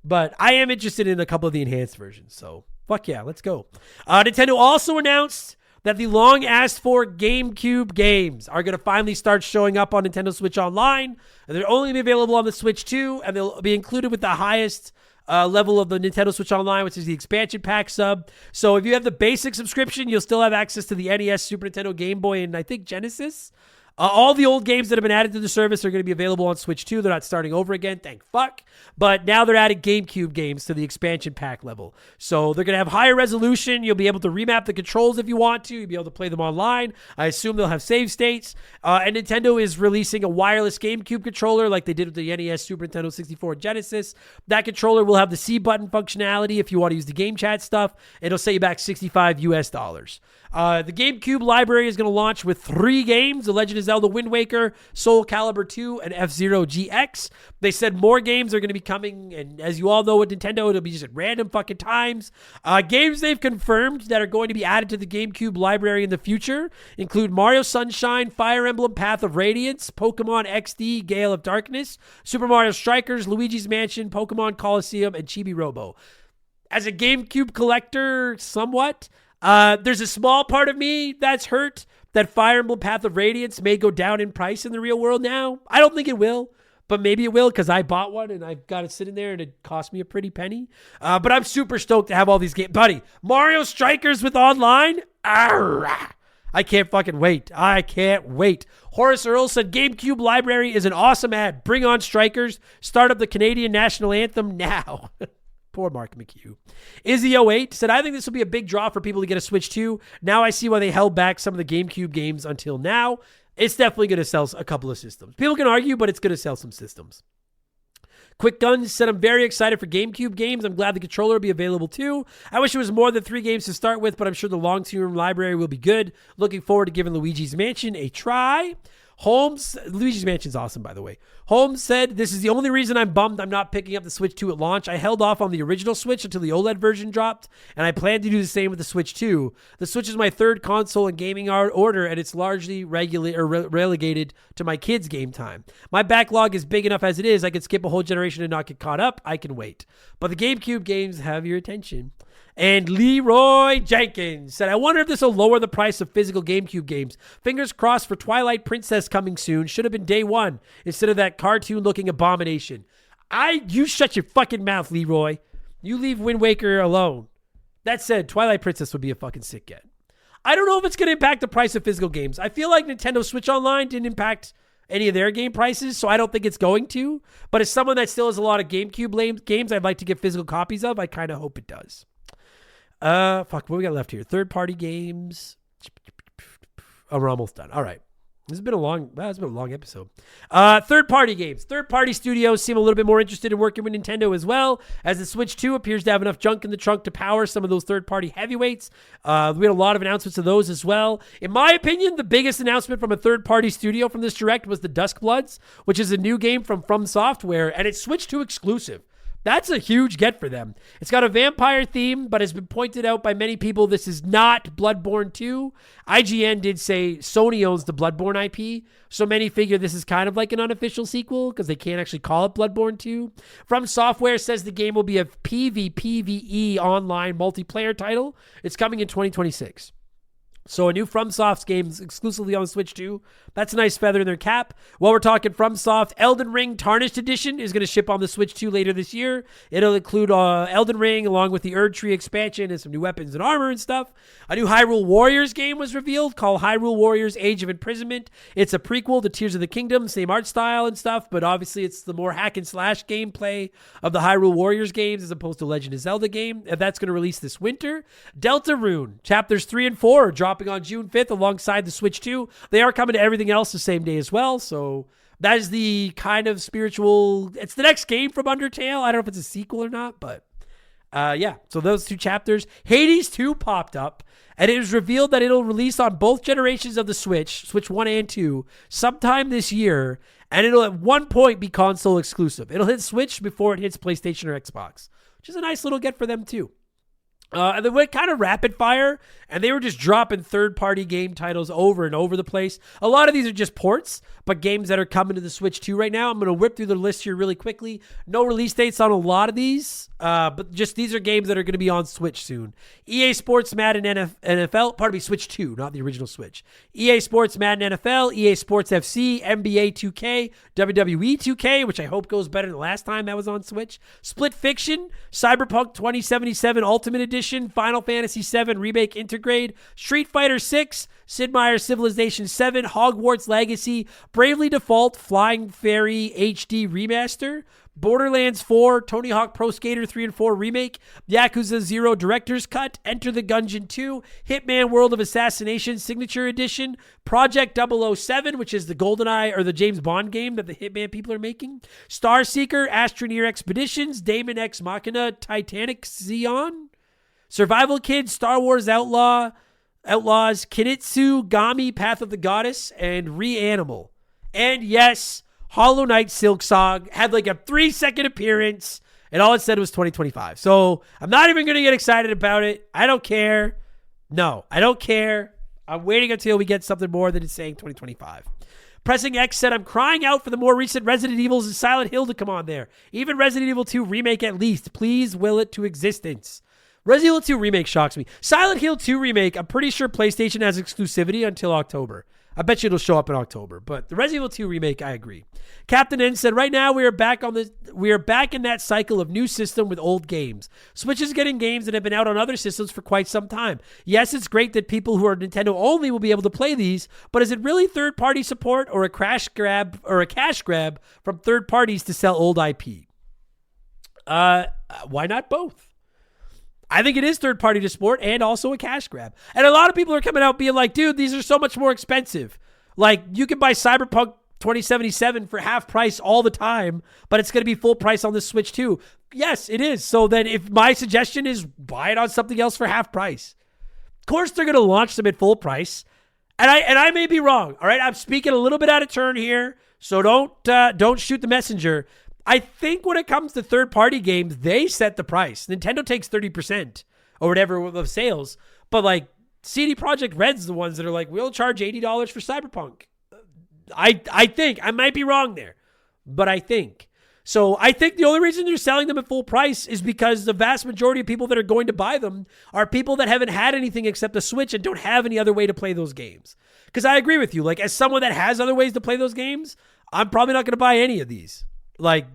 But I am interested in a couple of the enhanced versions. So, fuck yeah, let's go. Nintendo also announced that the long-asked-for GameCube games are going to finally start showing up on Nintendo Switch Online. And they're only going to be available on the Switch 2, and they'll be included with the highest level of the Nintendo Switch Online, which is the expansion pack sub. So if you have the basic subscription, you'll still have access to the NES, Super Nintendo, Game Boy, and I think Genesis. All the old games that have been added to the service are going to be available on Switch 2. They're not starting over again, thank fuck. But now they're adding GameCube games to the expansion pack level. So they're going to have higher resolution. You'll be able to remap the controls if you want to. You'll be able to play them online. I assume they'll have save states. And Nintendo is releasing a wireless GameCube controller like they did with the NES, Super Nintendo 64, Genesis. That controller will have the C button functionality if you want to use the game chat stuff. It'll set you back $65 US. The GameCube library is going to launch with 3 games: The Legend of Zelda Wind Waker, Soul Calibur 2, and F-Zero GX. They said more games are going to be coming, and as you all know with Nintendo, it'll be just at random fucking times. Games they've confirmed that are going to be added to the GameCube library in the future include Mario Sunshine, Fire Emblem Path of Radiance, Pokemon XD Gale of Darkness, Super Mario Strikers, Luigi's Mansion, Pokemon Coliseum, and Chibi Robo. As a GameCube collector, somewhat, there's a small part of me that's hurt that Fire Emblem Path of Radiance may go down in price in the real world now. I don't think it will, but maybe it will because I bought one and I've got it sitting there and it cost me a pretty penny. But I'm super stoked to have all these games. Buddy, Mario Strikers with online? Arrgh. I can't fucking wait. I can't wait. Horace Earl said GameCube library is an awesome ad. Bring on Strikers. Start up the Canadian national anthem now. Poor Mark McHugh. Izzy08 said, I think this will be a big draw for people to get a Switch 2. Now I see why they held back some of the GameCube games until now. It's definitely going to sell a couple of systems. People can argue, but it's going to sell some systems. Quick Guns said, I'm very excited for GameCube games. I'm glad the controller will be available too. I wish it was more than 3 games to start with, but I'm sure the long-term library will be good. Looking forward to giving Luigi's Mansion a try. Luigi's Mansion's awesome, by the way. Holmes said, this is the only reason I'm bummed I'm not picking up the Switch 2 at launch. I held off on the original Switch until the OLED version dropped, and I plan to do the same with the Switch 2. The Switch is my 3rd console in gaming order, and it's largely relegated to my kids' game time. My backlog is big enough as it is. I could skip a whole generation and not get caught up. I can wait. But the GameCube games have your attention. And Leroy Jenkins said, I wonder if this will lower the price of physical GameCube games. Fingers crossed for Twilight Princess coming soon. Should have been day 1 instead of that cartoon-looking abomination. You shut your fucking mouth, Leroy. You leave Wind Waker alone. That said, Twilight Princess would be a fucking sick get. I don't know if it's going to impact the price of physical games. I feel like Nintendo Switch Online didn't impact any of their game prices, so I don't think it's going to. But as someone that still has a lot of GameCube games I'd like to get physical copies of, I kind of hope it does. What we got left here? Third-party games. Oh, we're almost done. All right. This has been a long episode. Third-party games. Third-party studios seem a little bit more interested in working with Nintendo as well, as the Switch 2 appears to have enough junk in the trunk to power some of those third-party heavyweights. We had a lot of announcements of those as well. In my opinion, the biggest announcement from a third-party studio from this Direct was the Duskbloods, which is a new game from Software, and it's Switch 2 exclusive. That's a huge get for them. It's got a vampire theme, but has been pointed out by many people this is not Bloodborne 2. IGN did say Sony owns the Bloodborne IP, so many figure this is kind of like an unofficial sequel because they can't actually call it Bloodborne 2. From Software says the game will be a PvPvE online multiplayer title. It's coming in 2026. So a new FromSoft game exclusively on the Switch 2. That's a nice feather in their cap. While we're talking FromSoft, Elden Ring Tarnished Edition is going to ship on the Switch 2 later this year. It'll include Elden Ring along with the Erd Tree expansion and some new weapons and armor and stuff. A new Hyrule Warriors game was revealed called Hyrule Warriors Age of Imprisonment. It's a prequel to Tears of the Kingdom, same art style and stuff, but obviously it's the more hack and slash gameplay of the Hyrule Warriors games as opposed to Legend of Zelda game. And that's going to release this winter. Deltarune Chapters 3 and 4 are dropping on June 5th alongside the Switch 2. They are coming to everything else the same day as well, so that is the kind of spiritual, it's the next game from Undertale. I don't know if it's a sequel or not, but yeah, so those 2 chapters. Hades 2 popped up, and it was revealed that it'll release on both generations of the Switch 1 and 2, sometime this year, and it'll at one point be console exclusive. It'll hit Switch before it hits PlayStation or Xbox, which is a nice little get for them too. And they went kind of rapid fire, and they were just dropping third-party game titles over and over the place. A lot of these are just ports, but games that are coming to the Switch 2 right now. I'm going to whip through the list here really quickly. No release dates on a lot of these, but just these are games that are going to be on Switch soon. EA Sports Madden NFL, Switch 2, not the original Switch. EA Sports Madden NFL, EA Sports FC, NBA 2K, WWE 2K, which I hope goes better than the last time that was on Switch. Split Fiction, Cyberpunk 2077 Ultimate Edition, Final Fantasy VII Remake Intergrade, Street Fighter 6, Sid Meier's Civilization 7, Hogwarts Legacy, Bravely Default Flying Fairy HD Remaster, Borderlands 4, Tony Hawk Pro Skater 3 and 4 Remake, Yakuza 0 Director's Cut, Enter the Gungeon 2, Hitman World of Assassination Signature Edition, Project 007, which is the GoldenEye or the James Bond game that the Hitman people are making, Star Seeker, Astroneer Expeditions, Daemon X Machina, Titanic Xeon, Survival Kid, Star Wars Outlaws, Kinitsu, Gami, Path of the Goddess, and Reanimal. And yes, Hollow Knight Silksong had like a 3-second appearance, and all it said was 2025. So I'm not even going to get excited about it. I don't care. No, I don't care. I'm waiting until we get something more than it's saying 2025. Pressing X said, I'm crying out for the more recent Resident Evils and Silent Hill to come on there. Even Resident Evil 2 Remake at least. Please will it to existence. Resident Evil 2 Remake shocks me. Silent Hill 2 Remake, I'm pretty sure PlayStation has exclusivity until October. I bet you it'll show up in October. But the Resident Evil 2 Remake, I agree. Captain N said, right now we are back in that cycle of new system with old games. Switch is getting games that have been out on other systems for quite some time. Yes, it's great that people who are Nintendo only will be able to play these, but is it really third-party support or a cash grab from third parties to sell old IP? Why not both? I think it is third-party to support and also a cash grab. And a lot of people are coming out being like, dude, these are so much more expensive. Like, you can buy Cyberpunk 2077 for half price all the time, but it's going to be full price on the Switch too. Yes, it is. So then if my suggestion is buy it on something else for half price. Of course, they're going to launch them at full price. And I may be wrong. All right, I'm speaking a little bit out of turn here, so don't shoot the messenger. I think when it comes to third-party games, they set the price. Nintendo takes 30% or whatever of sales. But like CD Projekt Red's the ones that are like, we'll charge $80 for Cyberpunk. I think. I might be wrong there. But I think. So I think the only reason they're selling them at full price is because the vast majority of people that are going to buy them are people that haven't had anything except a Switch and don't have any other way to play those games. Because I agree with you. Like, as someone that has other ways to play those games, I'm probably not going to buy any of these. Like,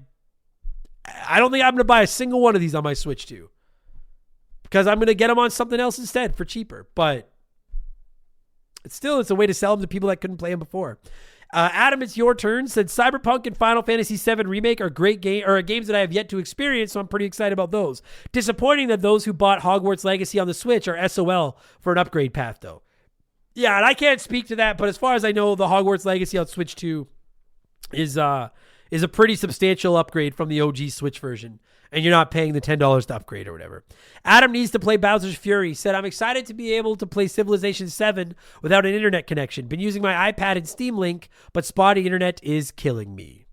I don't think I'm going to buy a single one of these on my Switch 2 because I'm going to get them on something else instead for cheaper. But it's a way to sell them to people that couldn't play them before. Adam, it's your turn. Said Cyberpunk and Final Fantasy VII Remake are games that I have yet to experience, so I'm pretty excited about those. Disappointing that those who bought Hogwarts Legacy on the Switch are SOL for an upgrade path, though. Yeah, and I can't speak to that, but as far as I know, the Hogwarts Legacy on Switch 2 is a pretty substantial upgrade from the OG Switch version, and you're not paying the $10 to upgrade or whatever. Adam needs to play Bowser's Fury. Said, I'm excited to be able to play Civilization 7 without an internet connection. Been using my iPad and Steam Link, but spotty internet is killing me.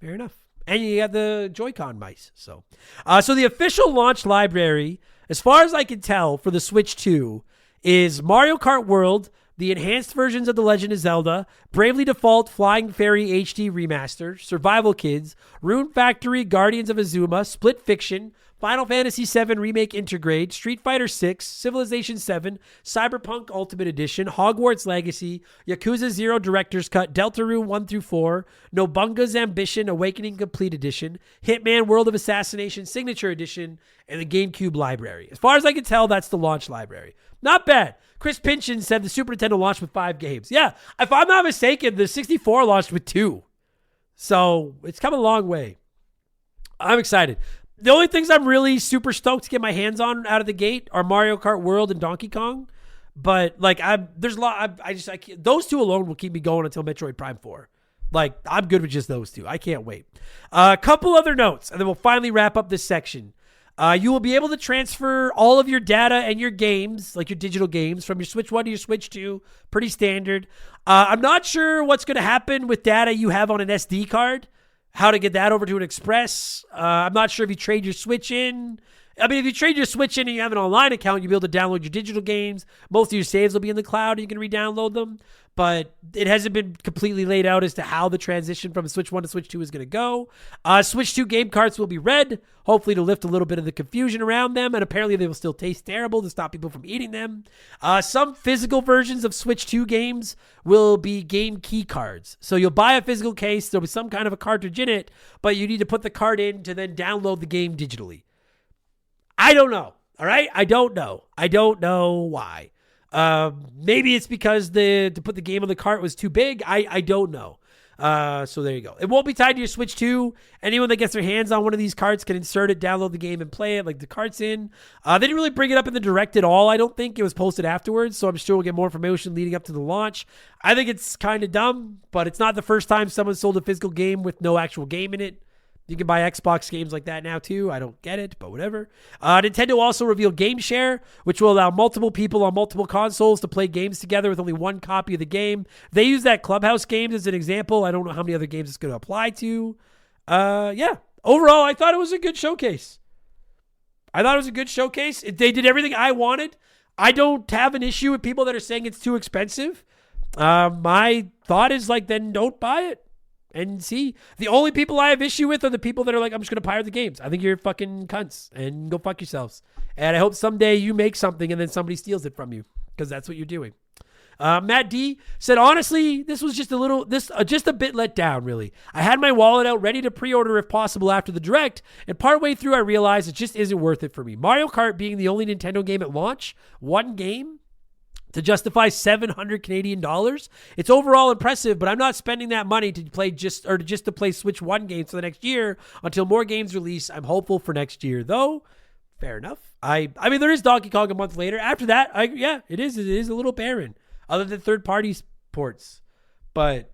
Fair enough. And you got the Joy-Con mice. So the official launch library, as far as I can tell, for the Switch 2 is Mario Kart World, the enhanced versions of The Legend of Zelda, Bravely Default Flying Fairy HD Remaster, Survival Kids, Rune Factory Guardians of Azuma, Split Fiction, Final Fantasy VII Remake Intergrade, Street Fighter 6, Civilization 7, Cyberpunk Ultimate Edition, Hogwarts Legacy, Yakuza 0 Director's Cut, Deltarune 1-4, Nobunga's Ambition Awakening Complete Edition, Hitman World of Assassination Signature Edition, and the GameCube library. As far as I can tell, that's the launch library. Not bad. Chris Pynchon said the Super Nintendo launched with 5 games. Yeah, if I'm not mistaken, the 64 launched with 2. So it's come a long way. I'm excited. The only things I'm really super stoked to get my hands on out of the gate are Mario Kart World and Donkey Kong. But like, there's a lot. I can't, those two alone will keep me going until Metroid Prime 4. Like, I'm good with just those two. I can't wait. A couple other notes, and then we'll finally wrap up this section. You will be able to transfer all of your data and your games, like your digital games, from your Switch 1 to your Switch 2. Pretty standard. I'm not sure what's going to happen with data you have on an SD card, how to get that over to an Express. I'm not sure if you trade your Switch in I mean, if you trade your Switch in and you have an online account, you'll be able to download your digital games. Most of your saves will be in the cloud and you can re-download them. But it hasn't been completely laid out as to how the transition from Switch 1 to Switch 2 is going to go. Switch 2 game carts will be red, hopefully to lift a little bit of the confusion around them. And apparently they will still taste terrible to stop people from eating them. Some physical versions of Switch 2 games will be game key cards. So you'll buy a physical case. There'll be some kind of a cartridge in it, but you need to put the card in to then download the game digitally. I don't know. All right. I don't know why. Maybe it's because to put the game on the cart was too big. I don't know. So there you go. It won't be tied to your Switch 2. Anyone that gets their hands on one of these carts can insert it, download the game, and play it like the cart's in. They didn't really bring it up in the direct at all. I don't think it was posted afterwards, so I'm sure we'll get more information leading up to the launch. I think it's kind of dumb, but it's not the first time someone sold a physical game with no actual game in it. You can buy Xbox games like that now too. I don't get it, but whatever. Nintendo also revealed Game Share, which will allow multiple people on multiple consoles to play games together with only one copy of the game. They use that Clubhouse games as an example. I don't know how many other games it's going to apply to. Yeah. Overall, I thought it was a good showcase. They did everything I wanted. I don't have an issue with people that are saying it's too expensive. My thought is then don't buy it. And see, the only people I have issue with are the people that are like, I'm just going to pirate the games. I think you're fucking cunts and go fuck yourselves. And I hope someday you make something and then somebody steals it from you because that's what you're doing. Matt D said, honestly, this was just a bit let down, really. I had my wallet out ready to pre-order if possible after the direct, and partway through I realized it just isn't worth it for me. Mario Kart being the only Nintendo game at launch, one game, to justify 700 Canadian dollars. It's overall impressive, but I'm not spending that money to play just to play Switch 1 games for the next year until more games release. I'm hopeful for next year, though. Fair enough. I mean, there is Donkey Kong a month later. After that, it is a little barren, other than third-party ports. But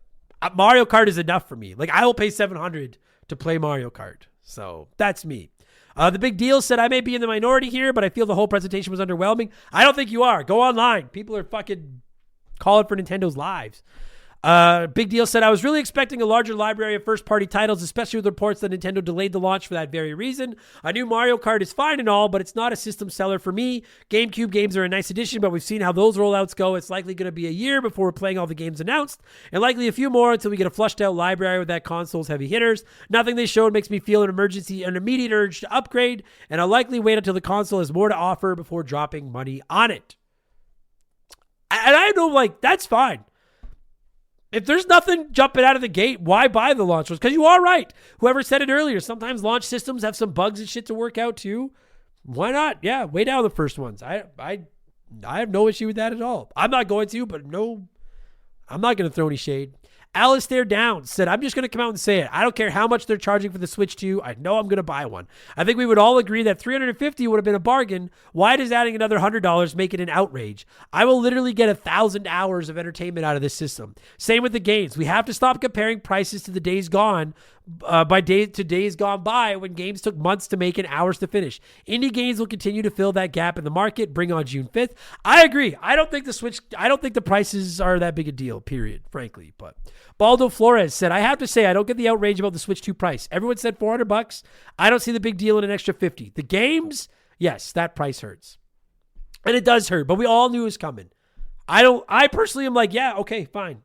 Mario Kart is enough for me. I will pay 700 to play Mario Kart. So that's me. The Big Deal said, I may be in the minority here, but I feel the whole presentation was underwhelming. I don't think you are. Go online. People are fucking calling for Nintendo's lives. Big Deal said, I was really expecting a larger library of first-party titles, especially with reports that Nintendo delayed the launch for that very reason. I knew Mario Kart is fine and all, but it's not a system seller for me. GameCube games are a nice addition, but we've seen how those rollouts go. It's likely going to be a year before we're playing all the games announced, and likely a few more until we get a flushed-out library with that console's heavy hitters. Nothing they showed makes me feel an immediate urge to upgrade, and I'll likely wait until the console has more to offer before dropping money on it. And I know, that's fine. If there's nothing jumping out of the gate, why buy the launch ones? Because you are right. Whoever said it earlier, sometimes launch systems have some bugs and shit to work out too. Why not? Yeah, way down the first ones. I have no issue with that at all. I'm not going to, but no, I'm not going to throw any shade. Alistair Downs said, I'm just going to come out and say it. I don't care how much they're charging for the Switch 2. I know I'm going to buy one. I think we would all agree that $350 would have been a bargain. Why does adding another $100 make it an outrage? I will literally get 1,000 hours of entertainment out of this system. Same with the games. We have to stop comparing prices to the days gone days gone by when games took months to make and hours to finish. Indie games will continue to fill that gap in the market. Bring on June 5th. I agree. I don't think the prices are that big a deal, period, frankly. But Baldo Flores said, I have to say, I don't get the outrage about the Switch 2 price. Everyone said $400. I don't see the big deal in an extra $50. The games, yes, that price hurts. And it does hurt, but we all knew it was coming. I personally am like, yeah, okay, fine.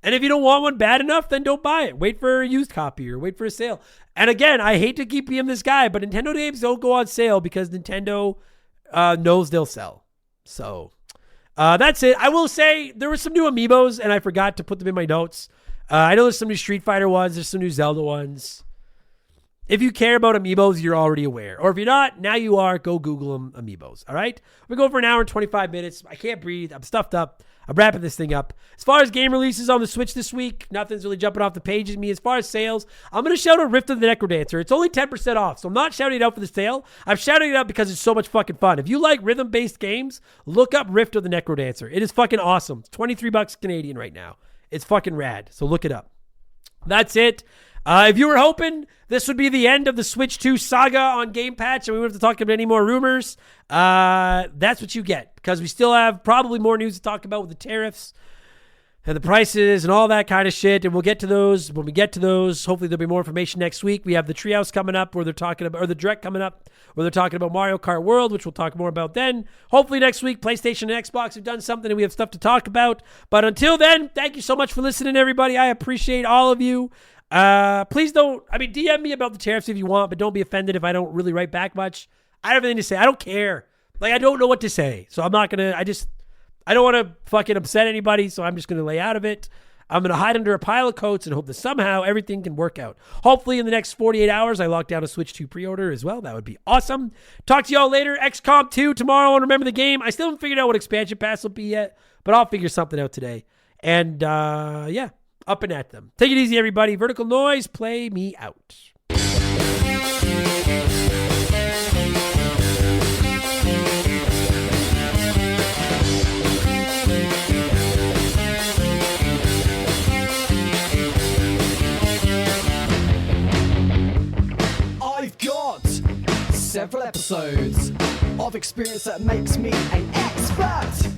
And if you don't want one bad enough, then don't buy it. Wait for a used copy or wait for a sale. And again, I hate to keep being this guy, but Nintendo games don't go on sale because Nintendo knows they'll sell. So that's it. I will say there were some new amiibos, and I forgot to put them in my notes. I know there's some new Street Fighter ones. There's some new Zelda ones. If you care about amiibos, you're already aware. Or if you're not, now you are. Go Google them, amiibos. All right? We're going for an hour and 25 minutes. I can't breathe. I'm stuffed up. I'm wrapping this thing up. As far as game releases on the Switch this week, nothing's really jumping off the page at me. As far as sales, I'm going to shout out Rift of the Necrodancer. It's only 10% off, so I'm not shouting it out for the sale. I'm shouting it out because it's so much fucking fun. If you like rhythm-based games, look up Rift of the Necrodancer. It is fucking awesome. It's $23 Canadian right now. It's fucking rad, so look it up. That's it. If you were hoping this would be the end of the Switch 2 saga on Game Patch and we wouldn't have to talk about any more rumors, that's what you get because we still have probably more news to talk about with the tariffs. and the prices and all that kind of shit. And we'll get to those when we get to those. Hopefully there'll be more information next week. We have the Treehouse coming up where they're talking about, or the Direct coming up where they're talking about Mario Kart World, which we'll talk more about then. Hopefully next week, PlayStation and Xbox have done something and we have stuff to talk about. But until then, thank you so much for listening, everybody. I appreciate all of you. Please don't, DM me about the tariffs if you want, but don't be offended if I don't really write back much. I have everything to say. I don't care. I don't know what to say. So I'm not going to, I don't want to fucking upset anybody, so I'm just going to lay out of it. I'm going to hide under a pile of coats and hope that somehow everything can work out. Hopefully in the next 48 hours, I lock down a Switch 2 pre-order as well. That would be awesome. Talk to y'all later. XCOM 2 tomorrow, and remember the game. I still haven't figured out what expansion pass will be yet, but I'll figure something out today. And yeah, up and at them. Take it easy, everybody. Vertical Noise, play me out. Several episodes of experience that makes me an expert.